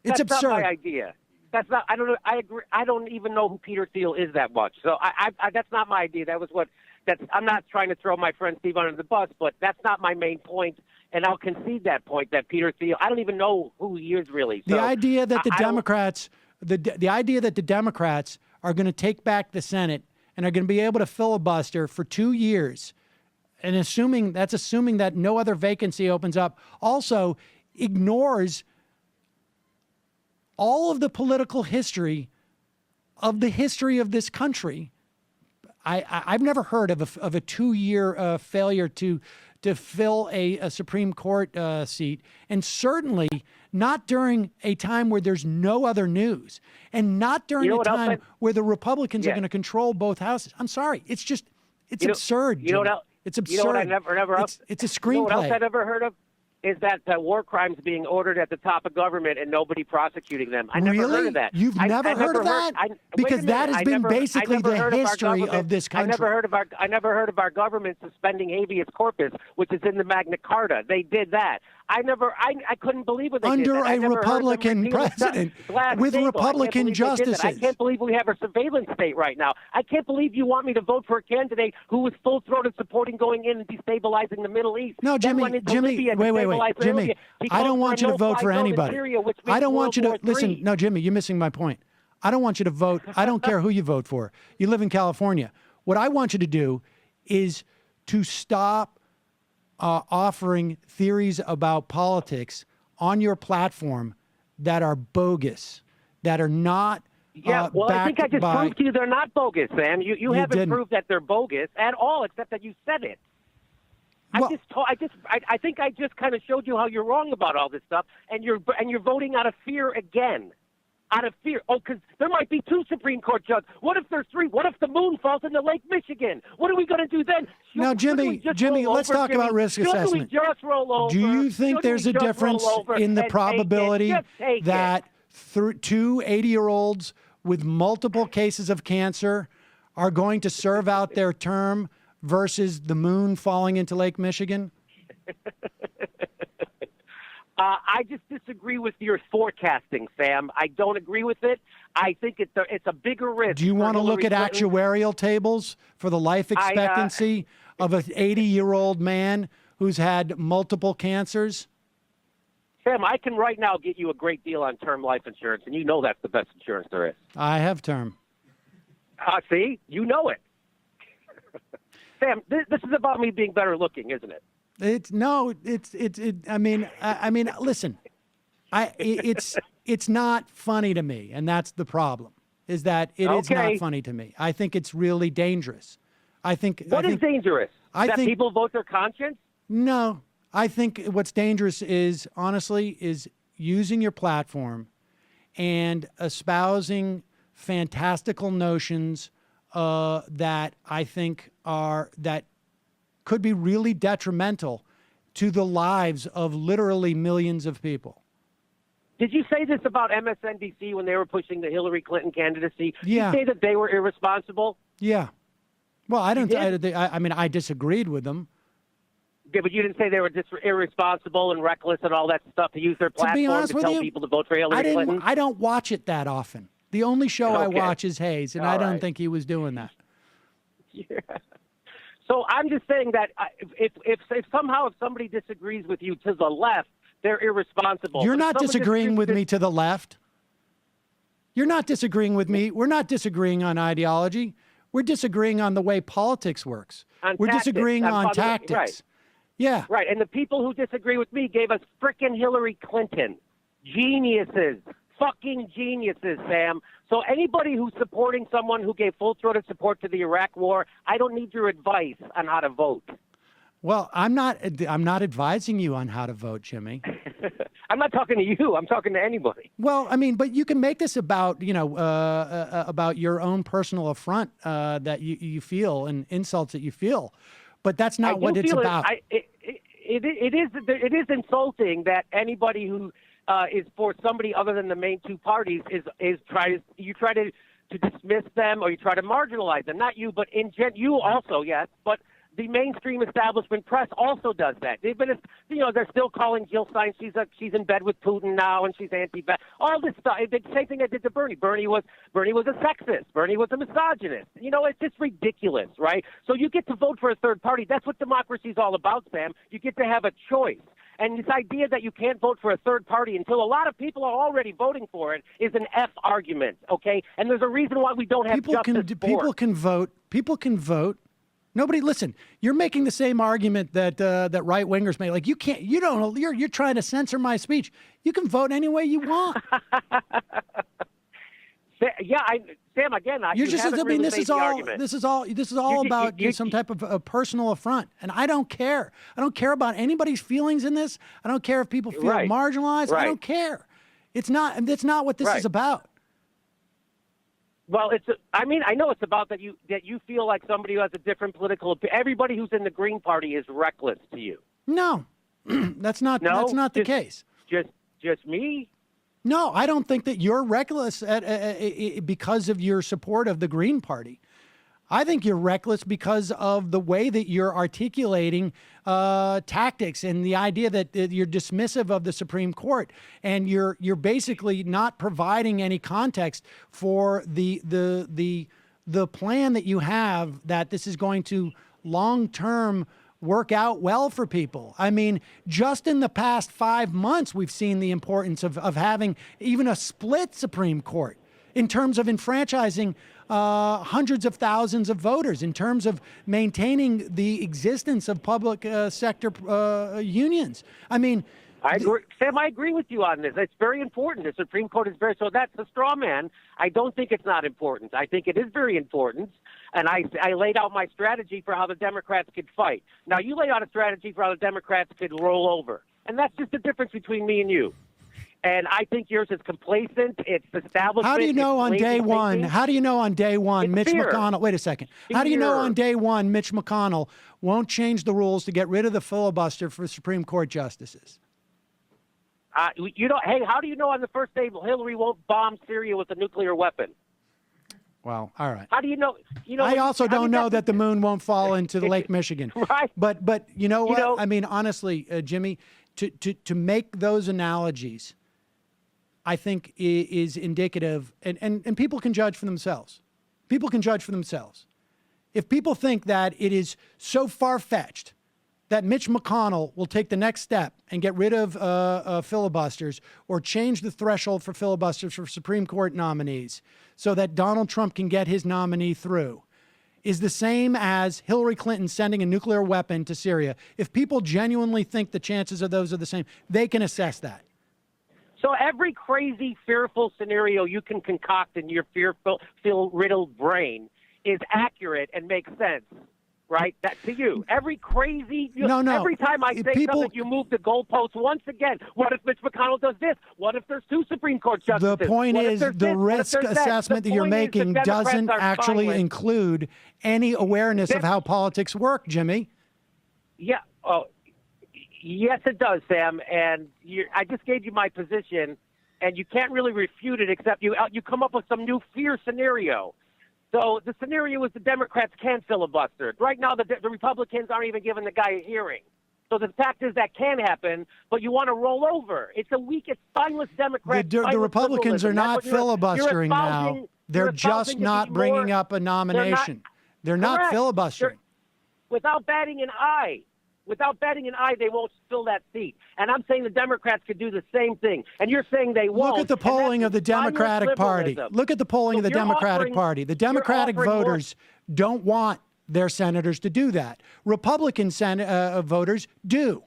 That's absurd. not my idea. That's not. I don't know. I agree. I don't even know who Peter Thiel is that much. So I that's not my idea. That was what. I'm not trying to throw my friend Steve under the bus, but that's not my main point, and I'll concede that point that Peter Thiel. I don't even know who he is really. So The idea that the Democrats, the idea that the Democrats are going to take back the Senate and are going to be able to filibuster for 2 years, and assuming that no other vacancy opens up, also ignores all of the political history of this country. I've never heard of a 2-year failure to fill a Supreme Court seat, and certainly not during a time where there's no other news, and not during a time where the Republicans are going to control both houses. I'm sorry, it's absurd. You know what else? It's absurd. You know what I never it's a screenplay. You know what else I never heard of? Is that war crimes being ordered at the top of government and nobody prosecuting them. I never heard of that. You've never heard of that? Because that has been basically the history of this country. I never heard of our government suspending habeas corpus, which is in the Magna Carta. They did that. I couldn't believe what they did. Under a Republican president with Republican justices. I can't believe we have a surveillance state right now. I can't believe you want me to vote for a candidate who was full-throated supporting going in and destabilizing the Middle East. No, Jimmy, wait. Jimmy, I don't want you to vote for anybody. I don't want you to listen. No, Jimmy, you're missing my point. I don't want you to vote. I don't care who you vote for. You live in California. What I want you to do is to stop offering theories about politics on your platform that are bogus, that are not. I think I just proved to you they're not bogus, Sam. You haven't proved that they're bogus at all, except that you said it. Well, I think I just kind of showed you how you're wrong about all this stuff, and you're voting out of fear again. Out of fear. Oh, because there might be 2 Supreme Court judges. What if there's 3? What if the moon falls into Lake Michigan? What are we going to do then? Now, Jimmy, let's talk about risk assessment. We just roll over? Do you think there's a difference in the probability that 2 80-year-olds with multiple cases of cancer are going to serve out their term versus the moon falling into Lake Michigan? I just disagree with your forecasting, Sam. I don't agree with it. I think it's a bigger risk. Do you want to look at actuarial tables for the life expectancy of an 80-year-old man who's had multiple cancers? Sam, I can right now get you a great deal on term life insurance, and you know that's the best insurance there is. I have term. See? You know it. Sam, this is about me being better looking, isn't it? I mean, listen, it's not funny to me. And that's the problem, is that it's not funny to me. I think it's really dangerous. What is dangerous? That people vote their conscience? No, I think what's dangerous is, honestly, is using your platform and espousing fantastical notions that I think that could be really detrimental to the lives of literally millions of people. Did you say this about MSNBC when they were pushing the Hillary Clinton candidacy? Yeah. Did you say that they were irresponsible? Yeah. Well, I disagreed with them. Yeah, but you didn't say they were just irresponsible and reckless and all that stuff to use their platform to tell people to vote for Hillary Clinton? I don't watch it that often. The only show I watch is Hayes, and I don't think he was doing that. Yeah. So I'm just saying that if somebody disagrees with you to the left, they're irresponsible. You're not disagreeing with me to the left. You're not disagreeing with me. We're not disagreeing on ideology. We're disagreeing on the way politics works. We're disagreeing on tactics. Right. Yeah. Right. And the people who disagree with me gave us frickin' Hillary Clinton. Geniuses. Fucking geniuses, Sam. So anybody who's supporting someone who gave full-throated support to the Iraq War, I don't need your advice on how to vote. Well, I'm not advising you on how to vote, Jimmy. I'm not talking to you. I'm talking to anybody. Well, I mean, but you can make this about, about your own personal affront that you feel and insults that you feel. But that's not what it's about. It is insulting that anybody who is for somebody other than the main two parties is try to dismiss them, or you try to marginalize them. Not you, but you also, yes, but the mainstream establishment press also does that. They've been, they're still calling Jill Stein. She's in bed with Putin now, and she's anti-vax. All this stuff. The same thing I did to Bernie. Bernie was a sexist. Bernie was a misogynist. It's just ridiculous, right? So you get to vote for a third party. That's what democracy is all about, Sam. You get to have a choice. And this idea that you can't vote for a third party until a lot of people are already voting for it is an F argument, okay? And there's a reason why we don't have People can vote. People can vote. Nobody, listen, you're making the same argument that right-wingers make. Like, you can't, you're trying to censor my speech. You can vote any way you want. Yeah, Sam, again, this is all about some type of personal affront, and I don't care. I don't care about anybody's feelings in this. I don't care if people feel marginalized. I don't care. That's not what this is about. Well, I know it's about that you feel like somebody who has a different political opinion. Everybody who's in the Green Party is reckless to you. No, that's not the case. Just me? No, I don't think that you're reckless because of your support of the Green Party. I think you're reckless because of the way that you're articulating tactics and the idea that you're dismissive of the Supreme Court, and you're basically not providing any context for the plan that you have, that this is going to long-term work out well for people. I mean, just in the past 5 months, we've seen the importance of having even a split Supreme Court in terms of enfranchising hundreds of thousands of voters, in terms of maintaining the existence of public sector unions. I mean, I agree. Sam, I agree with you on this. It's very important. The Supreme Court is so that's a straw man. I don't think it's not important. I think it is very important. And I laid out my strategy for how the Democrats could fight. Now, you laid out a strategy for how the Democrats could roll over. And that's just the difference between me and you. And I think yours is complacent. It's establishment. How do you know on day one? How do you know on day one, Mitch McConnell? Wait a second. How do you know on day one, Mitch McConnell won't change the rules to get rid of the filibuster for Supreme Court justices? Hey, how do you know on the first day Hillary won't bomb Syria with a nuclear weapon? Well, all right. How do you know? I also don't know that the moon won't fall into the Lake Michigan. Right. But you know what? I mean, honestly, Jimmy, to make those analogies, I think is indicative, and people can judge for themselves. People can judge for themselves. If people think that it is so far-fetched that Mitch McConnell will take the next step and get rid of filibusters or change the threshold for filibusters for Supreme Court nominees so that Donald Trump can get his nominee through, is the same as Hillary Clinton sending a nuclear weapon to Syria. If people genuinely think the chances of those are the same, they can assess that. So every crazy, fearful scenario you can concoct in your fear-riddled brain is accurate and makes sense, right? That to you. Every crazy, no. Every time I say something, you move the goalposts once again. What if Mitch McConnell does this? What if there's 2 Supreme Court justices? The point is the risk assessment that you're making doesn't actually include any awareness of how politics work, Jimmy. Yeah. Oh, yes, it does, Sam. And I just gave you my position, and you can't really refute it except you come up with some new fear scenario. So the scenario is the Democrats can filibuster. Right now, the Republicans aren't even giving the guy a hearing. So the fact is that can happen, but you want to roll over. It's a weak, it's spineless Democrat. The Republicans are not filibustering now. They're just not bringing up a nomination. They're not filibustering. Without batting an eye. Without batting an eye, they won't fill that seat. And I'm saying the Democrats could do the same thing. And you're saying they won't. Look at the polling of the Democratic Party. Look at the polling of the Democratic Party. The Democratic voters don't want their senators to do that. Republican voters do.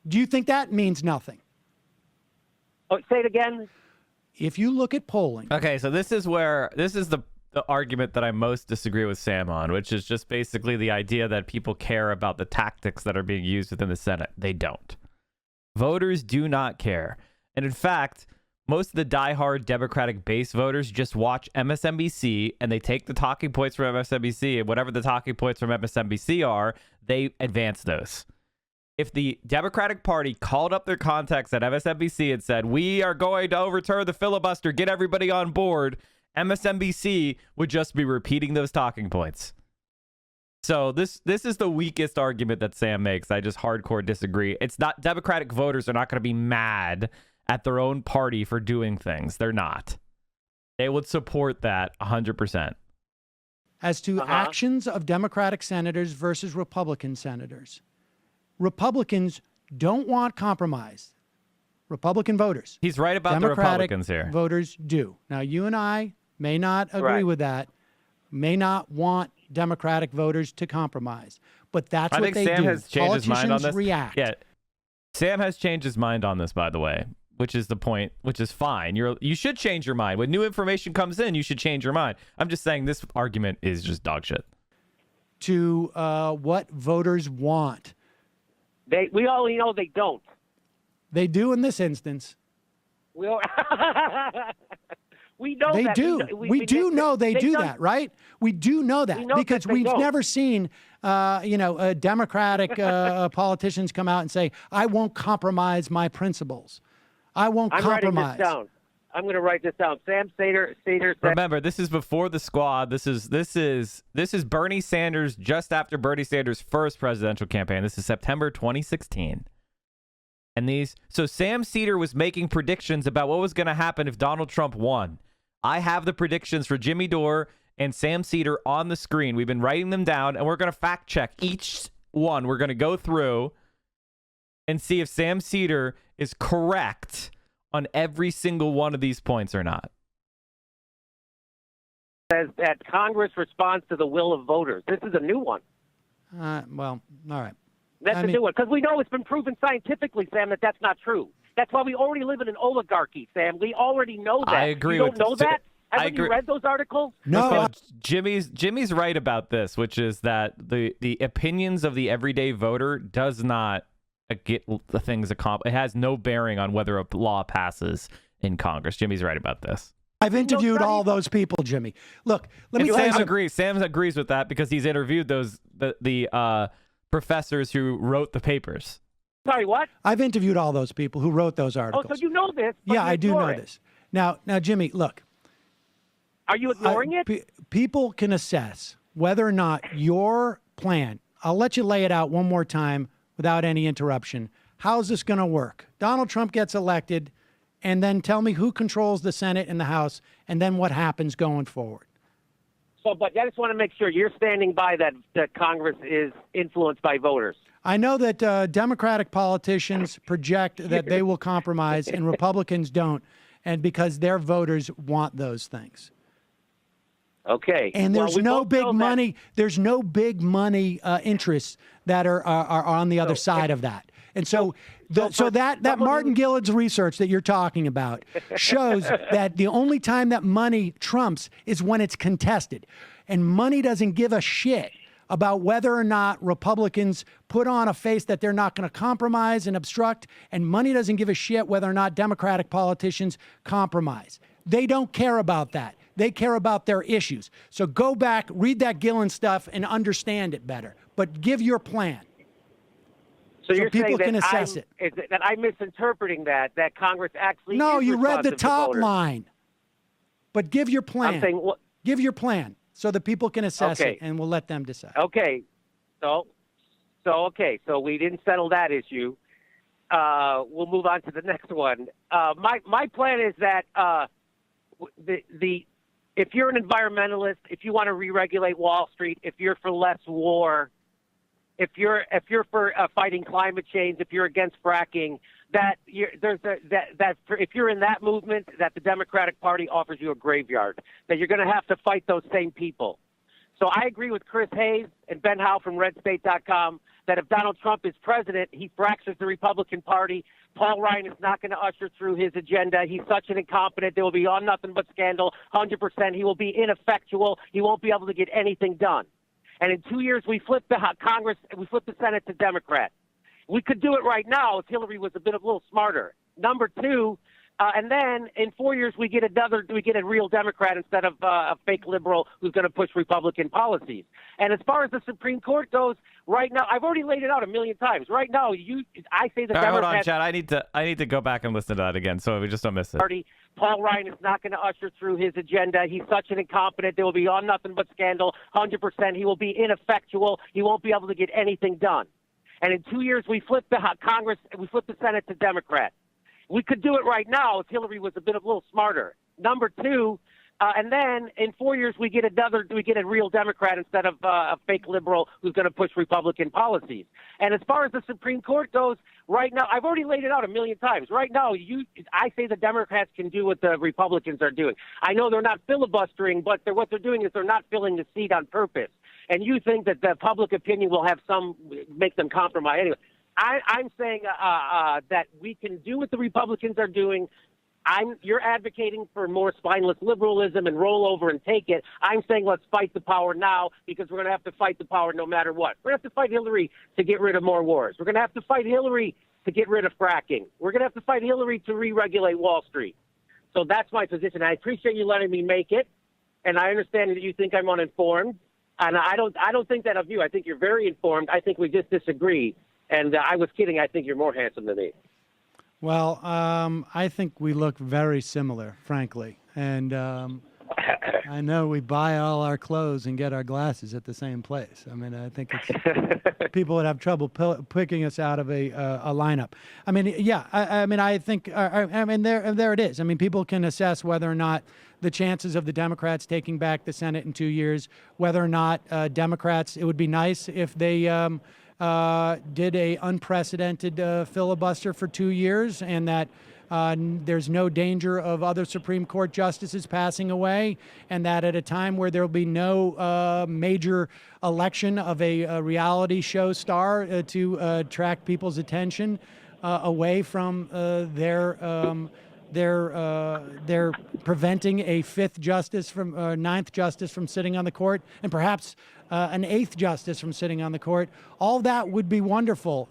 Do you think that means nothing? Oh, say it again. If you look at polling. Okay, so this is the argument that I most disagree with Sam on, which is just basically the idea that people care about the tactics that are being used within the Senate. They don't. Voters do not care. And in fact, most of the diehard Democratic base voters just watch MSNBC and they take the talking points from MSNBC, and whatever the talking points from MSNBC are, they advance those. If the Democratic Party called up their contacts at MSNBC and said, we are going to overturn the filibuster, get everybody on board, MSNBC would just be repeating those talking points. So this is the weakest argument that Sam makes. I just hardcore disagree. It's not, Democratic voters are not going to be mad at their own party for doing things. They're not. They would support that 100%. As to actions of Democratic senators versus Republican senators, Republicans don't want compromise. Republican voters. He's right about Democratic the Republicans here. Voters do. Now, you and I may not agree with that, may not want Democratic voters to compromise, but that's what they do. I think Sam has changed his mind on this. React. Yeah, Sam has changed his mind on this, by the way, which is the point, which is fine. You should change your mind. When new information comes in, you should change your mind. I'm just saying this argument is just dog shit. To what voters want. We all know they don't. They do in this instance. We know they that. do. We do know they do that, right? We do know that because we've never seen, Democratic politicians come out and say, "I won't compromise my principles. I won't compromise." Writing this down. I'm going to write this down. Sam Seder. Remember, this is before the squad. This is Bernie Sanders just after Bernie Sanders' first presidential campaign. This is September 2016. And so Sam Seder was making predictions about what was going to happen if Donald Trump won. I have the predictions for Jimmy Dore and Sam Seder on the screen. We've been writing them down, and we're going to fact check each one. We're going to go through and see if Sam Seder is correct on every single one of these points or not. Says that Congress responds to the will of voters. This is a new one. All right. That's a new one, because we know it's been proven scientifically, Sam, that that's not true. That's why we already live in an oligarchy, Sam. We already know that. I agree you with don't know that? Haven't you read those articles? No. Jimmy's right about this, which is that the opinions of the everyday voter does not get the things accomplished. It has no bearing on whether a law passes in Congress. Jimmy's right about this. I've interviewed all those people, Jimmy. Look, let me say something. Sam agrees with that because he's interviewed the professors who wrote the papers. Sorry, what? I've interviewed all those people who wrote those articles. Oh, so you know this? Yeah, I do know this. Now, Jimmy, look. Are you ignoring it? People can assess whether or not your plan, I'll let you lay it out one more time without any interruption, how's this going to work? Donald Trump gets elected, and then tell me who controls the Senate and the House, and then what happens going forward. So, but I just want to make sure you're standing by that Congress is influenced by voters. I know that Democratic politicians project that they will compromise and Republicans don't, and because their voters want those things. Okay. And there's no big money. There's no big money interests that are on the other side of that. And so that Martin Gillard's research that you're talking about shows that the only time that money trumps is when it's contested. And money doesn't give a shit about whether or not Republicans put on a face that they're not going to compromise and obstruct. And money doesn't give a shit whether or not Democratic politicians compromise. They don't care about that. They care about their issues. So go back, read that Gillen stuff, and understand it better. But give your plan. So you're people saying can assess it. That I'm misinterpreting that Congress actually No, is you read the responsive to top voters. line. But give your plan. I'm saying, give your plan so that people can assess Okay. it, and we'll let them decide. Okay. So we didn't settle that issue. We'll move on to the next one. My plan is that if you're an environmentalist, if you want to re-regulate Wall Street, if you're for less war, if you're for fighting climate change, if you're against fracking, if you're in that movement, that the Democratic Party offers you a graveyard, that you're going to have to fight those same people. So I agree with Chris Hayes and Ben Howe from RedState.com that if Donald Trump is president, he fractures the Republican Party. Paul Ryan is not going to usher through his agenda. He's such an incompetent. There will be on nothing but scandal, 100%. He will be ineffectual. He won't be able to get anything done. And in 2 years, we flip the Congress, we flip the Senate to Democrat. We could do it right now if Hillary was a little smarter. Number two, and then in 4 years, we get a real Democrat instead of a fake liberal who's going to push Republican policies. And as far as the Supreme Court goes, right now, I've already laid it out a million times. Right now, I say the Democrats. Hold on, Chad. I need to go back and listen to that again, so we just don't miss it. Party. Paul Ryan is not going to usher through his agenda. He's such an incompetent. There will be on nothing but scandal, 100%. He will be ineffectual. He won't be able to get anything done. And in 2 years, we flip the Congress, we flip the Senate to Democrat. We could do it right now if Hillary was a little smarter. Number two, and then in 4 years we get a real Democrat instead of a fake liberal who's going to push Republican policies. And as far as the Supreme Court goes, right now I've already laid it out a million times. Right now, I say the Democrats can do what the Republicans are doing. I know they're not filibustering, but what they're doing is they're not filling the seat on purpose. And you think that the public opinion will have make them compromise anyway. I'm saying that we can do what the Republicans are doing. You're advocating for more spineless liberalism and roll over and take it. I'm saying let's fight the power now because we're going to have to fight the power no matter what. We're going to have to fight Hillary to get rid of more wars. We're going to have to fight Hillary to get rid of fracking. We're going to have to fight Hillary to re-regulate Wall Street. So that's my position. I appreciate you letting me make it, and I understand that you think I'm uninformed. And I don't think that of you. I think you're very informed. I think we just disagree. And I was kidding. I think you're more handsome than me. Well, I think we look very similar, frankly. And I know we buy all our clothes and get our glasses at the same place. I mean, I think it's people would have trouble picking us out of a lineup. I mean, yeah. I think. There it is. I mean, people can assess whether or not the chances of the Democrats taking back the Senate in 2 years, whether or not Democrats. It would be nice if they did a unprecedented filibuster for 2 years, and that there's no danger of other Supreme Court justices passing away, and that at a time where there will be no major election of a reality show star to attract people's attention away from they're preventing a ninth justice from sitting on the court, and perhaps an eighth justice from sitting on the court. All that would be wonderful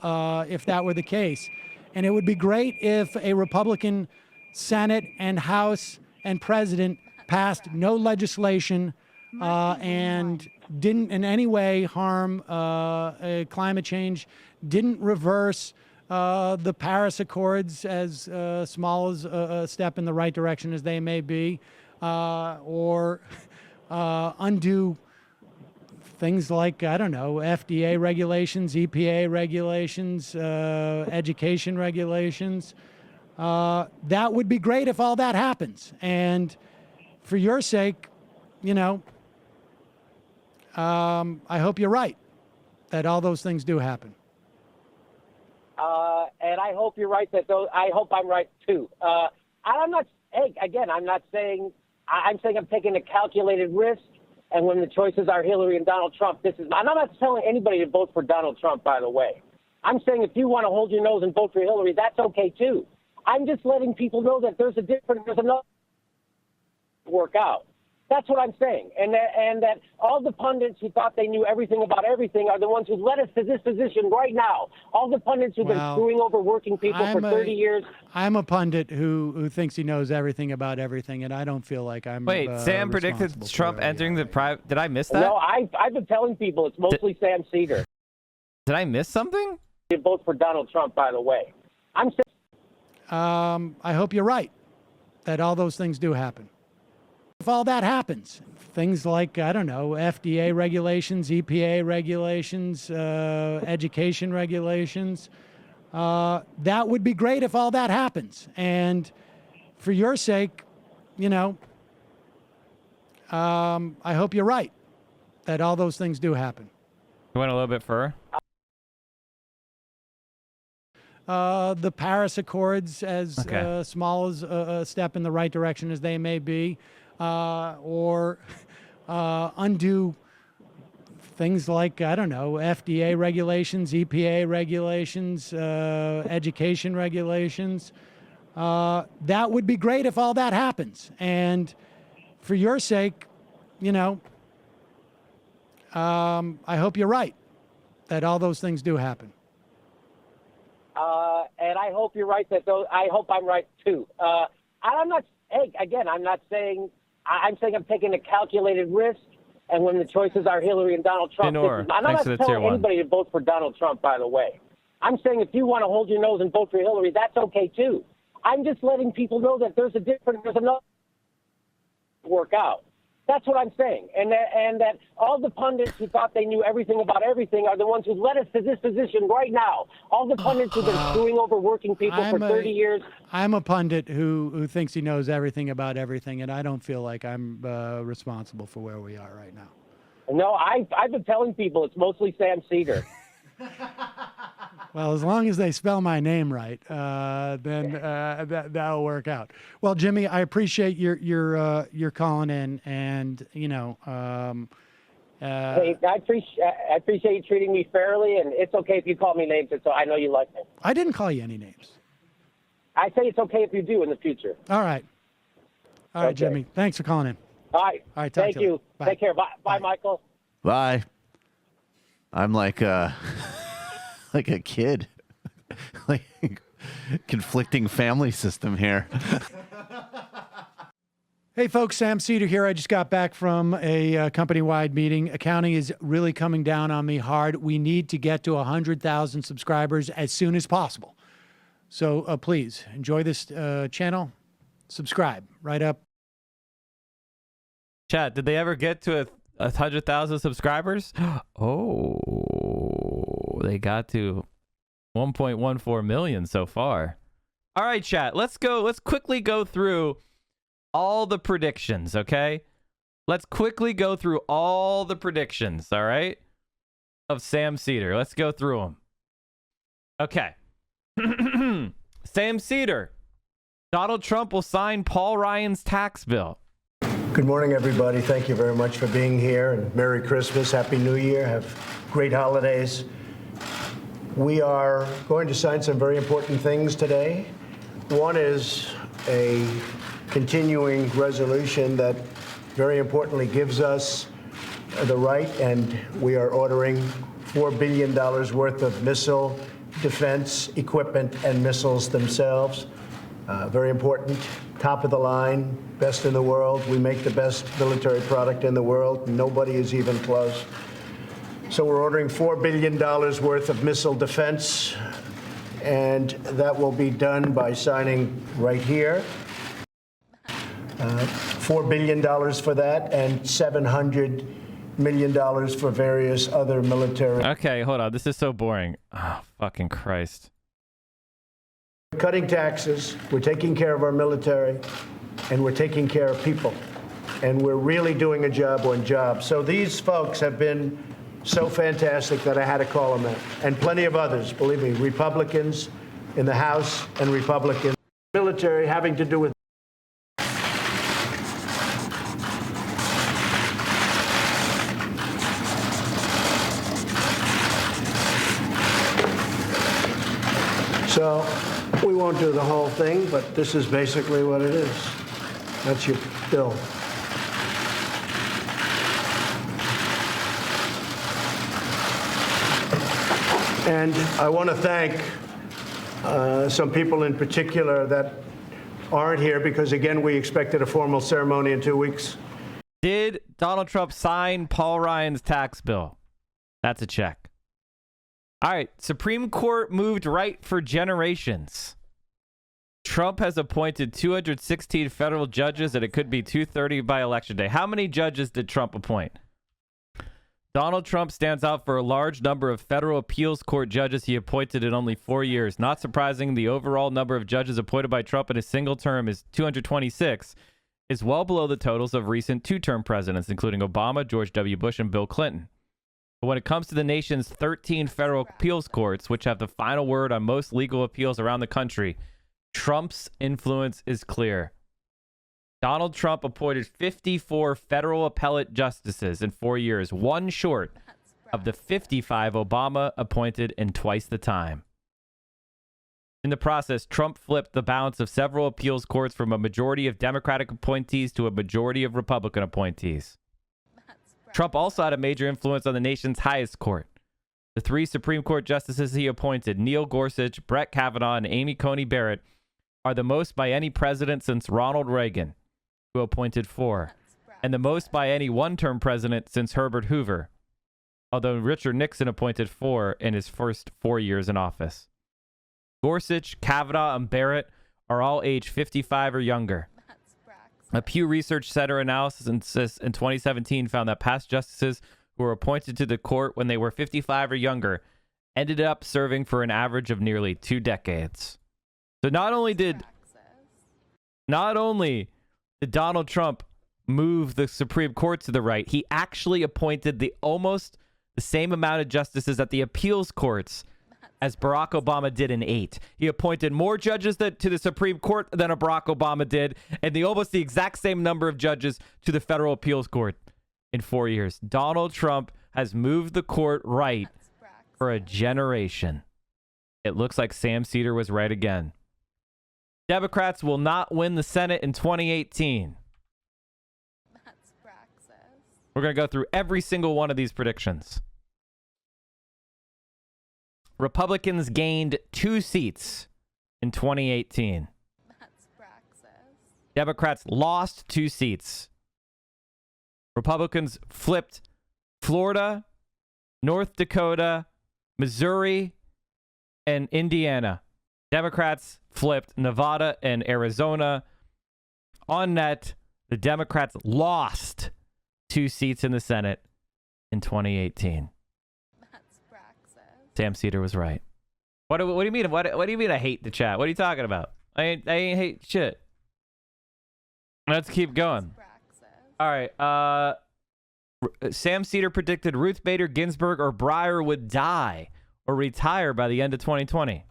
if that were the case. And it would be great if a Republican Senate and House and President passed no legislation and didn't in any way harm climate change, didn't reverse the Paris Accords, as small as a step in the right direction as they may be, or undo things like, I don't know, FDA regulations, EPA regulations, education regulations. That would be great if all that happens. And for your sake, I hope you're right that all those things do happen. And I hope you're right I hope I'm right too. I'm not saying, I'm saying I'm taking a calculated risk. And when the choices are Hillary and Donald Trump, I'm not telling anybody to vote for Donald Trump, by the way. I'm saying if you want to hold your nose and vote for Hillary, that's okay too. I'm just letting people know that there's another work out. That's what I'm saying. And that all the pundits who thought they knew everything about everything are the ones who led us to this position right now. All the pundits who've been screwing over working people for 30 years. I'm a pundit who thinks he knows everything about everything, and I don't feel like I'm Wait, Sam predicted Trump entering the private. Did I miss that? No, I've been telling people it's mostly Sam Seder. Did I miss something? You vote for Donald Trump, by the way. I'm saying. I hope you're right that all those things do happen. If all that happens, things like, I don't know, FDA regulations, EPA regulations, education regulations, that would be great if all that happens. And for your sake, I hope you're right that all those things do happen. You went a little bit further? The Paris Accords, as small as a step in the right direction as they may be, or undo things like, I don't know, FDA regulations, EPA regulations, education regulations. That would be great if all that happens. And for your sake, I hope you're right that all those things do happen. And I hope you're right I hope I'm right too. I'm not saying, I'm saying I'm taking a calculated risk. And when the choices are Hillary and Donald Trump, Dore, I'm not telling anybody to vote for Donald Trump, by the way. I'm saying if you want to hold your nose and vote for Hillary, that's okay too. I'm just letting people know that there's another work out. That's what I'm saying. And that all the pundits who thought they knew everything about everything are the ones who led us to this position right now. All the pundits who've been screwing over working people for 30 years. I'm a pundit who thinks he knows everything about everything, and I don't feel like I'm responsible for where we are right now. No, I've been telling people it's mostly Sam Seder. Well, as long as they spell my name right, then that'll work out. Well, Jimmy, I appreciate your calling in, and hey, I appreciate you treating me fairly, and it's okay if you call me names, so I know you like me. I didn't call you any names. I say it's okay if you do in the future. All right, okay. Jimmy. Thanks for calling in. All right. Thank you. Bye. Take care. Bye, Michael. Bye. I'm like like a kid, like conflicting family system here. Hey folks, Sam Seder here. I just got back from a company-wide meeting. Accounting is really coming down on me hard. We need to get to 100,000 subscribers as soon as possible. So please enjoy this channel. Subscribe right up. Chat, did they ever get to 100,000 subscribers? Oh, they got to 1.14 million so far. All right, chat, let's quickly go through all the predictions, okay? Let's quickly go through all the predictions, all right, of Sam Seder. Let's go through them. Okay. Sam Seder. Donald Trump will sign Paul Ryan's tax bill. Good morning, everybody. Thank you very much for being here, and Merry Christmas, Happy New Year, have great holidays. We are going to sign some very important things today. One is a continuing resolution that very importantly gives us the right, and we are ordering $4 billion worth of missile defense equipment and missiles themselves. Very important, top of the line, best in the world. We make the best military product in the world. Nobody is even close. So we're ordering $4 billion worth of missile defense, and that will be done by signing right here. $4 billion for that, and $700 million for various other military. Okay, hold on. This is so boring. Oh, fucking Christ. Cutting taxes, we're taking care of our military, and we're taking care of people. And we're really doing a job on jobs. So these folks have been so fantastic that I had to call them out. And plenty of others, believe me, Republicans in the House and Republicans. Military having to do with So we won't do the whole thing, but this is basically what it is. That's your bill. And I want to thank some people in particular that aren't here because, again, we expected a formal ceremony in 2 weeks. Did Donald Trump sign Paul Ryan's tax bill? That's a check. All right. Supreme Court moved right for generations. Trump has appointed 216 federal judges, and it could be 230 by Election Day. How many judges did Trump appoint? Donald Trump stands out for a large number of federal appeals court judges he appointed in only 4 years. Not surprising, the overall number of judges appointed by Trump in a single term is 226, is well below the totals of recent two-term presidents, including Obama, George W. Bush, and Bill Clinton. But when it comes to the nation's 13 federal appeals courts, which have the final word on most legal appeals around the country, Trump's influence is clear. Donald Trump appointed 54 federal appellate justices in 4 years, one short of the 55 Obama appointed in twice the time. In the process, Trump flipped the balance of several appeals courts from a majority of Democratic appointees to a majority of Republican appointees. Trump also had a major influence on the nation's highest court. The three Supreme Court justices he appointed, Neil Gorsuch, Brett Kavanaugh, and Amy Coney Barrett, are the most by any president since Ronald Reagan, who appointed 4, and the most by any one-term president since Herbert Hoover, although Richard Nixon appointed 4 in his first 4 years in office. Gorsuch, Kavanaugh, and Barrett are all age 55 or younger. A Pew Research Center analysis in 2017 found that past justices who were appointed to the court when they were 55 or younger ended up serving for an average of nearly 2 decades. So not only did Donald Trump move the Supreme Court to the right, he actually appointed almost the same amount of justices at the appeals courts as Barack Obama did in 8. He appointed more judges to the Supreme Court than Barack Obama did, and almost the exact same number of judges to the federal appeals court in 4 years. Donald Trump has moved the court right for a generation. It looks like Sam Seder was right again. Democrats will not win the Senate in 2018. We're going to go through every single one of these predictions. Republicans gained 2 seats in 2018. Democrats lost 2 seats. Republicans flipped Florida, North Dakota, Missouri, and Indiana. Democrats flipped Nevada and Arizona. On net, the Democrats lost 2 seats in the Senate in 2018. Sam Seder was right. What do you mean? What do you mean I hate the chat? What are you talking about? I ain't hate shit. Let's keep going. All right. Sam Seder predicted Ruth Bader Ginsburg or Breyer would die or retire by the end of 2020.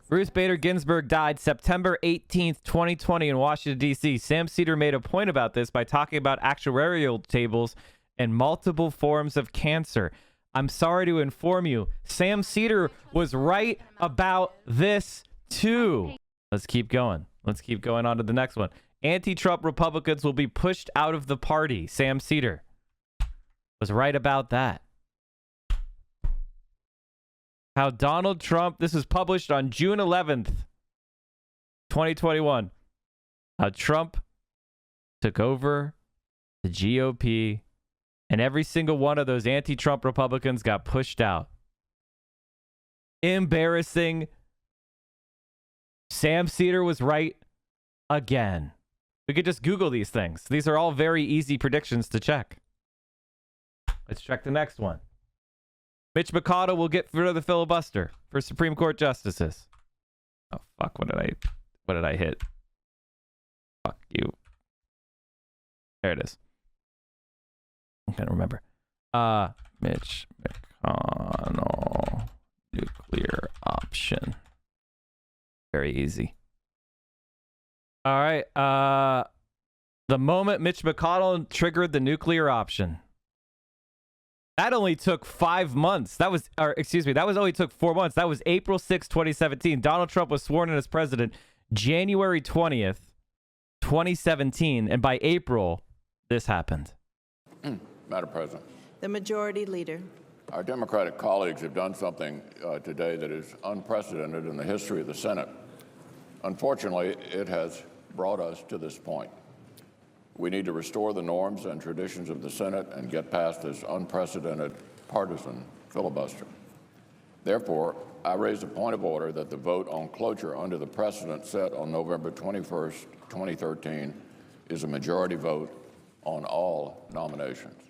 Ruth Bader Ginsburg died September 18th, 2020 in Washington, D.C. Sam Seder made a point about this by talking about actuarial tables and multiple forms of cancer. I'm sorry to inform you, Sam Seder was right about this too. Let's keep going. Let's keep going on to the next one. Anti-Trump Republicans will be pushed out of the party. Sam Seder was right about that. How Donald Trump, this was published on June 11th, 2021. How Trump took over the GOP and every single one of those anti-Trump Republicans got pushed out. Embarrassing. Sam Seder was right again. We could just Google these things. These are all very easy predictions to check. Let's check the next one. Mitch McConnell will get rid of the filibuster for Supreme Court justices. Oh, fuck. What did I hit? Fuck you. There it is. I can't remember. Mitch McConnell, nuclear option. Very easy. All right. The moment Mitch McConnell triggered the nuclear option. That only took 5 months. That only took 4 months. That was April 6, 2017. Donald Trump was sworn in as president January 20th, 2017. And by April, this happened. Madam President. The Majority Leader. Our Democratic colleagues have done something today that is unprecedented in the history of the Senate. Unfortunately, it has brought us to this point. We need to restore the norms and traditions of the Senate and get past this unprecedented partisan filibuster. Therefore, I raise a point of order that the vote on cloture under the precedent set on November 21st, 2013 is a majority vote on all nominations.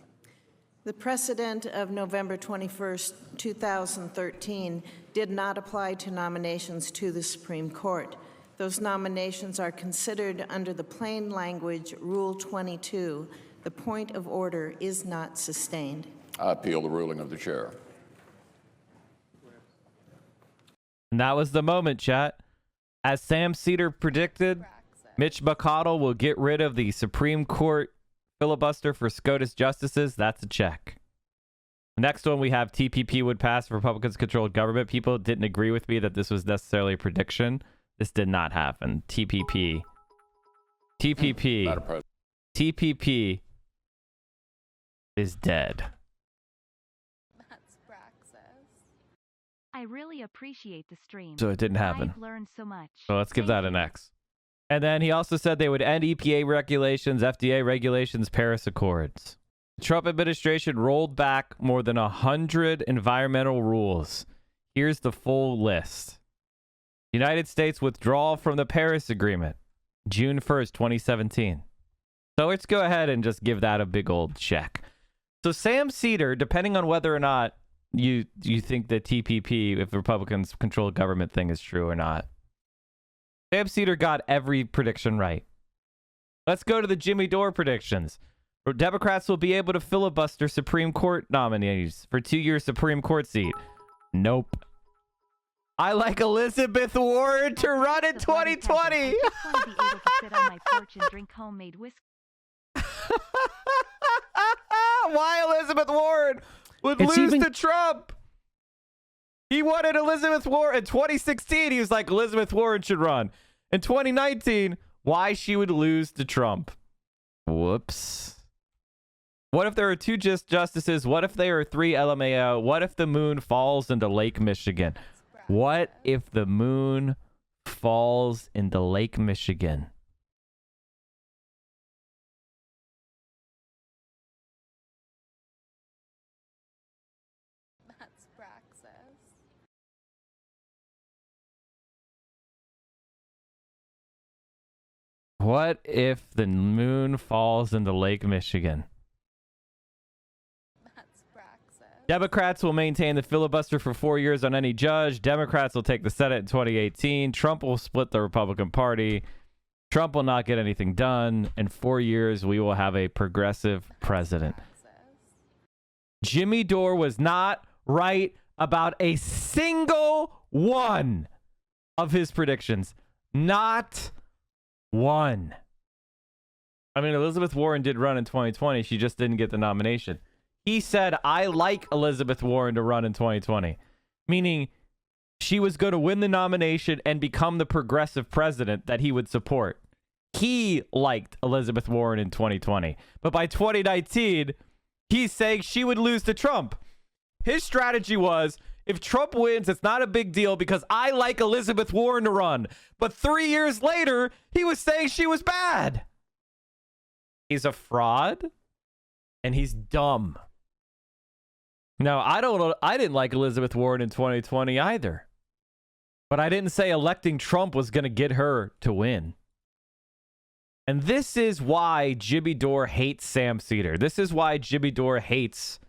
The precedent of November 21st, 2013 did not apply to nominations to the Supreme Court. Those nominations are considered under the plain language Rule 22. The point of order is not sustained. I appeal the ruling of the chair. And that was the moment, chat. As Sam Seder predicted, Mitch McConnell will get rid of the Supreme Court filibuster for SCOTUS justices. That's a check. Next one, we have TPP would pass. Republicans-controlled government. People didn't agree with me that this was necessarily a prediction. This did not happen. TPP is dead. That's Praxis. I really appreciate the stream. So it didn't happen. I've learned so much. So let's give that an X. And then he also said they would end EPA regulations, FDA regulations, Paris Accords. The Trump administration rolled back more than 100 environmental rules. Here's the full list. United States withdrawal from the Paris Agreement, June 1st, 2017. So let's go ahead and just give that a big old check. So Sam Seder, depending on whether or not you think the TPP, if Republicans control government thing is true or not, Sam Seder got every prediction right. Let's go to the Jimmy Dore predictions. Democrats will be able to filibuster Supreme Court nominees for 2-year Supreme Court seat. Nope. I like Elizabeth Warren to run in 2020. I just want to be able to sit on my porch and drink homemade whiskey. Why Elizabeth Warren would lose to Trump? He wanted Elizabeth Warren in 2016. He was like, Elizabeth Warren should run. In 2019, why she would lose to Trump? Whoops. What if there are 2 justices? What if there are 3 LMAO? What if the moon falls into Lake Michigan? What if the moon falls into Lake Michigan? That's Praxis. What if the moon falls into Lake Michigan? Democrats will maintain the filibuster for 4 years on any judge. Democrats will take the Senate in 2018. Trump will split the Republican Party. Trump will not get anything done. In 4 years, we will have a progressive president. Jimmy Dore was not right about a single one of his predictions. Not one. I mean, Elizabeth Warren did run in 2020. She just didn't get the nomination. He said, I like Elizabeth Warren to run in 2020, meaning she was going to win the nomination and become the progressive president that he would support. He liked Elizabeth Warren in 2020, but by 2019, he's saying she would lose to Trump. His strategy was, if Trump wins, it's not a big deal because I like Elizabeth Warren to run. But 3 years later, he was saying she was bad. He's a fraud and he's dumb. Now, I didn't like Elizabeth Warren in 2020 either. But I didn't say electing Trump was going to get her to win. And this is why Jimmy Dore hates Sam Seder. This is why Jimmy Dore hates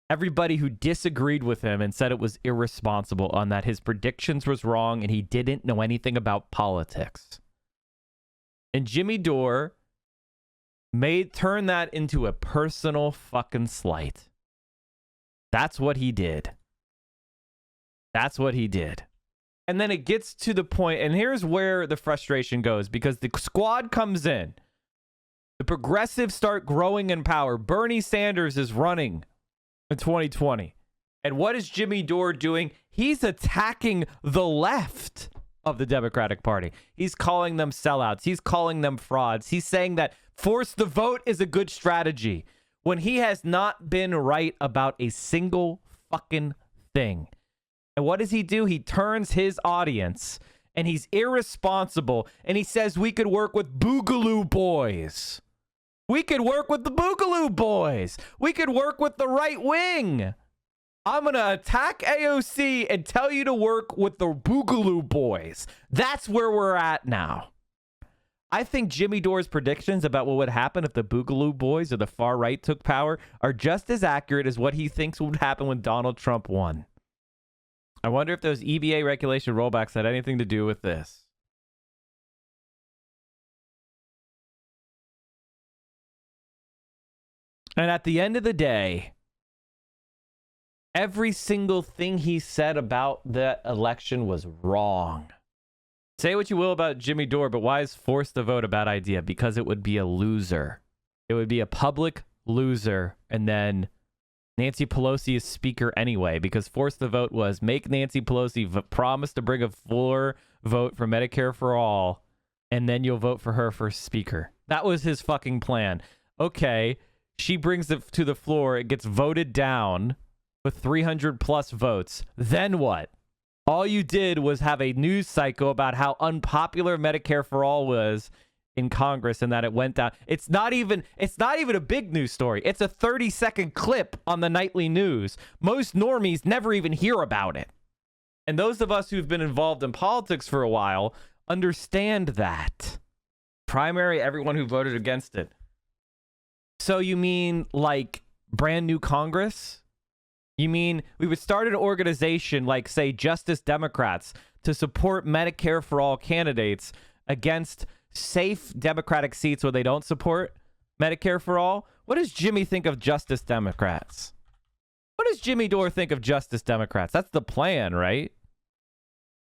everybody who disagreed with him and said it was irresponsible on that his predictions was wrong and he didn't know anything about politics. And Jimmy Dore turned that into a personal fucking slight. That's what he did. That's what he did. And then it gets to the point, and here's where the frustration goes, because the squad comes in. The progressives start growing in power. Bernie Sanders is running in 2020. And what is Jimmy Dore doing? He's attacking the left of the Democratic Party. He's calling them sellouts. He's calling them frauds. He's saying that force the vote is a good strategy when he has not been right about a single fucking thing. And what does he do? He turns his audience, and he's irresponsible, and he says we could work with Boogaloo Boys. We could work with the Boogaloo Boys. We could work with the right wing. I'm going to attack AOC and tell you to work with the Boogaloo Boys. That's where we're at now. I think Jimmy Dore's predictions about what would happen if the Boogaloo Boys or the far right took power are just as accurate as what he thinks would happen when Donald Trump won. I wonder if those EBA regulation rollbacks had anything to do with this. And at the end of the day, every single thing he said about that election was wrong. Say what you will about Jimmy Dore, but why is force the vote a bad idea? Because it would be a loser. It would be a public loser, and then Nancy Pelosi is speaker anyway, because force the vote was make Nancy Pelosi promise to bring a floor vote for Medicare for all, and then you'll vote for her for speaker. That was his fucking plan. Okay, she brings it to the floor. It gets voted down with 300 plus votes. Then what? All you did was have a news cycle about how unpopular Medicare for all was in Congress and that it went down. It's not even a big news story. It's a 30-second clip on the nightly news. Most normies never even hear about it. And those of us who've been involved in politics for a while understand that. Primary, everyone who voted against it. So you mean like brand new Congress? You mean we would start an organization like, say, Justice Democrats to support Medicare for all candidates against safe Democratic seats where they don't support Medicare for all? What does Jimmy think of Justice Democrats? What does Jimmy Dore think of Justice Democrats? That's the plan, right?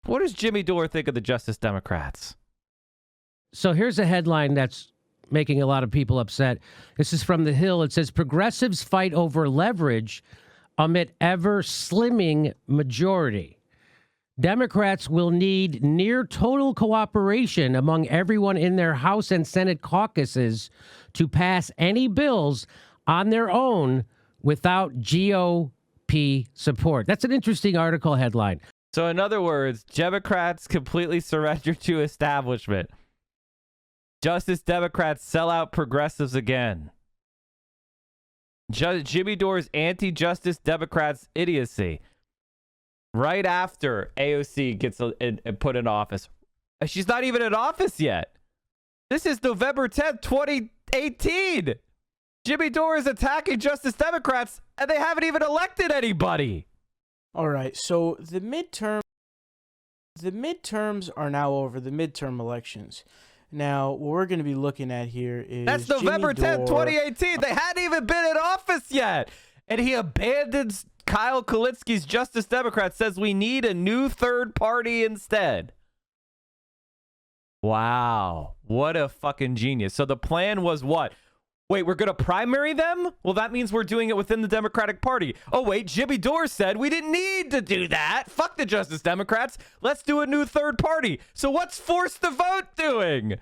What does Jimmy Dore think of the Justice Democrats? So here's a headline that's making a lot of people upset. This is from The Hill. It says, progressives fight over leverage amid ever slimming majority. Democrats will need near total cooperation among everyone in their House and Senate caucuses to pass any bills on their own without GOP support. That's an interesting article headline. So in other words, Democrats completely surrender to establishment. Justice Democrats sell out progressives again. Jimmy Dore's anti-justice Democrats idiocy. Right after AOC gets put in office. She's not even in office yet. This is November 10th, 2018. Jimmy Dore is attacking Justice Democrats, and they haven't even elected anybody. All right, so the midterms are now over, the midterm elections. Now, what we're going to be looking at here is That's November 10th, 2018. They hadn't even been in office yet. And he abandons Kyle Kulinski's Justice Democrats, says we need a new third party instead. Wow. What a fucking genius. So the plan was what? Wait, we're going to primary them? Well, that means we're doing it within the Democratic Party. Oh, wait, Jimmy Dore said we didn't need to do that. Fuck the Justice Democrats. Let's do a new third party. So what's force the vote doing?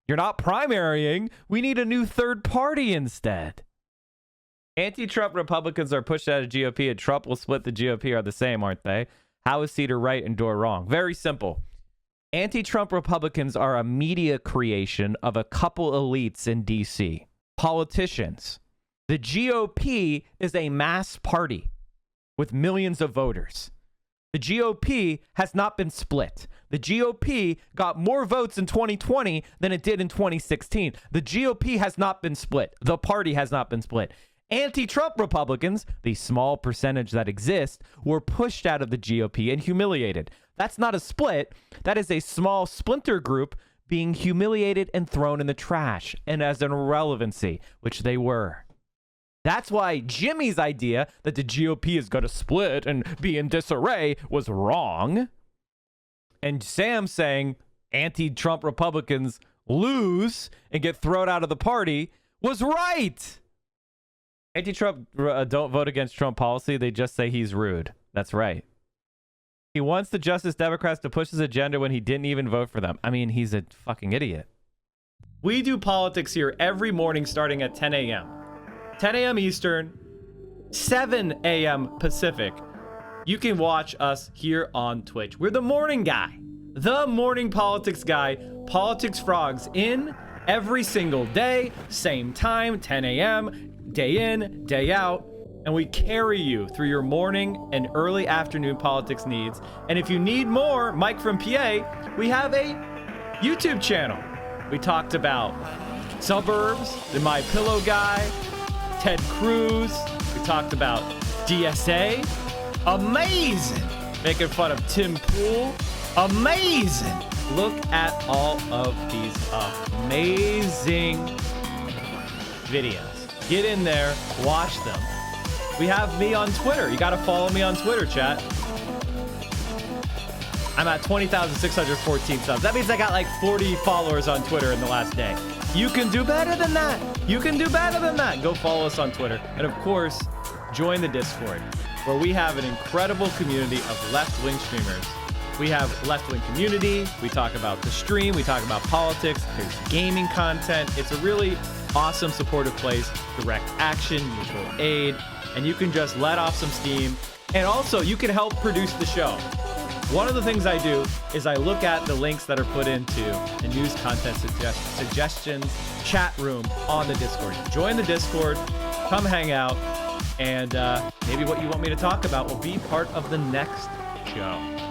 You're not primarying. We need a new third party instead. Anti-Trump Republicans are pushed out of GOP, and Trump will split the GOP are the same, aren't they? How is Seder right and Dore wrong? Very simple. Anti-Trump Republicans are a media creation of a couple elites in D.C. Politicians. The GOP is a mass party with millions of voters. The GOP has not been split. The GOP got more votes in 2020 than it did in 2016. The GOP has not been split. The party has not been split. Anti-Trump Republicans, the small percentage that exist, were pushed out of the GOP and humiliated. That's not a split. That is a small splinter group being humiliated and thrown in the trash and as an irrelevancy, which they were. That's why Jimmy's idea that the GOP is going to split and be in disarray was wrong. And Sam saying anti-Trump Republicans lose and get thrown out of the party was right. Anti-Trump don't vote against Trump policy. They just say he's rude. That's right. He wants the Justice Democrats to push his agenda when he didn't even vote for them. I mean, he's a fucking idiot. We do politics here every morning starting at 10 a.m. 10 a.m. Eastern, 7 a.m. Pacific. You can watch us here on Twitch. We're the morning guy. The morning politics guy. Politics Frogs in every single day. Same time, 10 a.m. Day in, day out. And we carry you through your morning and early afternoon politics needs. And if you need more, Mike from PA, we have a YouTube channel. We talked about suburbs, the My Pillow guy, Ted Cruz. We talked about DSA. Amazing. Making fun of Tim Pool. Amazing. Look at all of these amazing videos. Get in there, watch them. We have me on Twitter. You got to follow me on Twitter, chat. I'm at 20,614 subs. That means I got like 40 followers on Twitter in the last day. You can do better than that. You can do better than that. Go follow us on Twitter. And of course, join the Discord, where we have an incredible community of left-wing streamers. We have left-wing community. We talk about the stream. We talk about politics. There's gaming content. It's a really awesome, supportive place. Direct action, mutual aid. And you can just let off some steam. And also, you can help produce the show. One of the things I do is I look at the links that are put into the news content suggestions chat room on the Discord. Join the Discord, come hang out, and maybe what you want me to talk about will be part of the next show.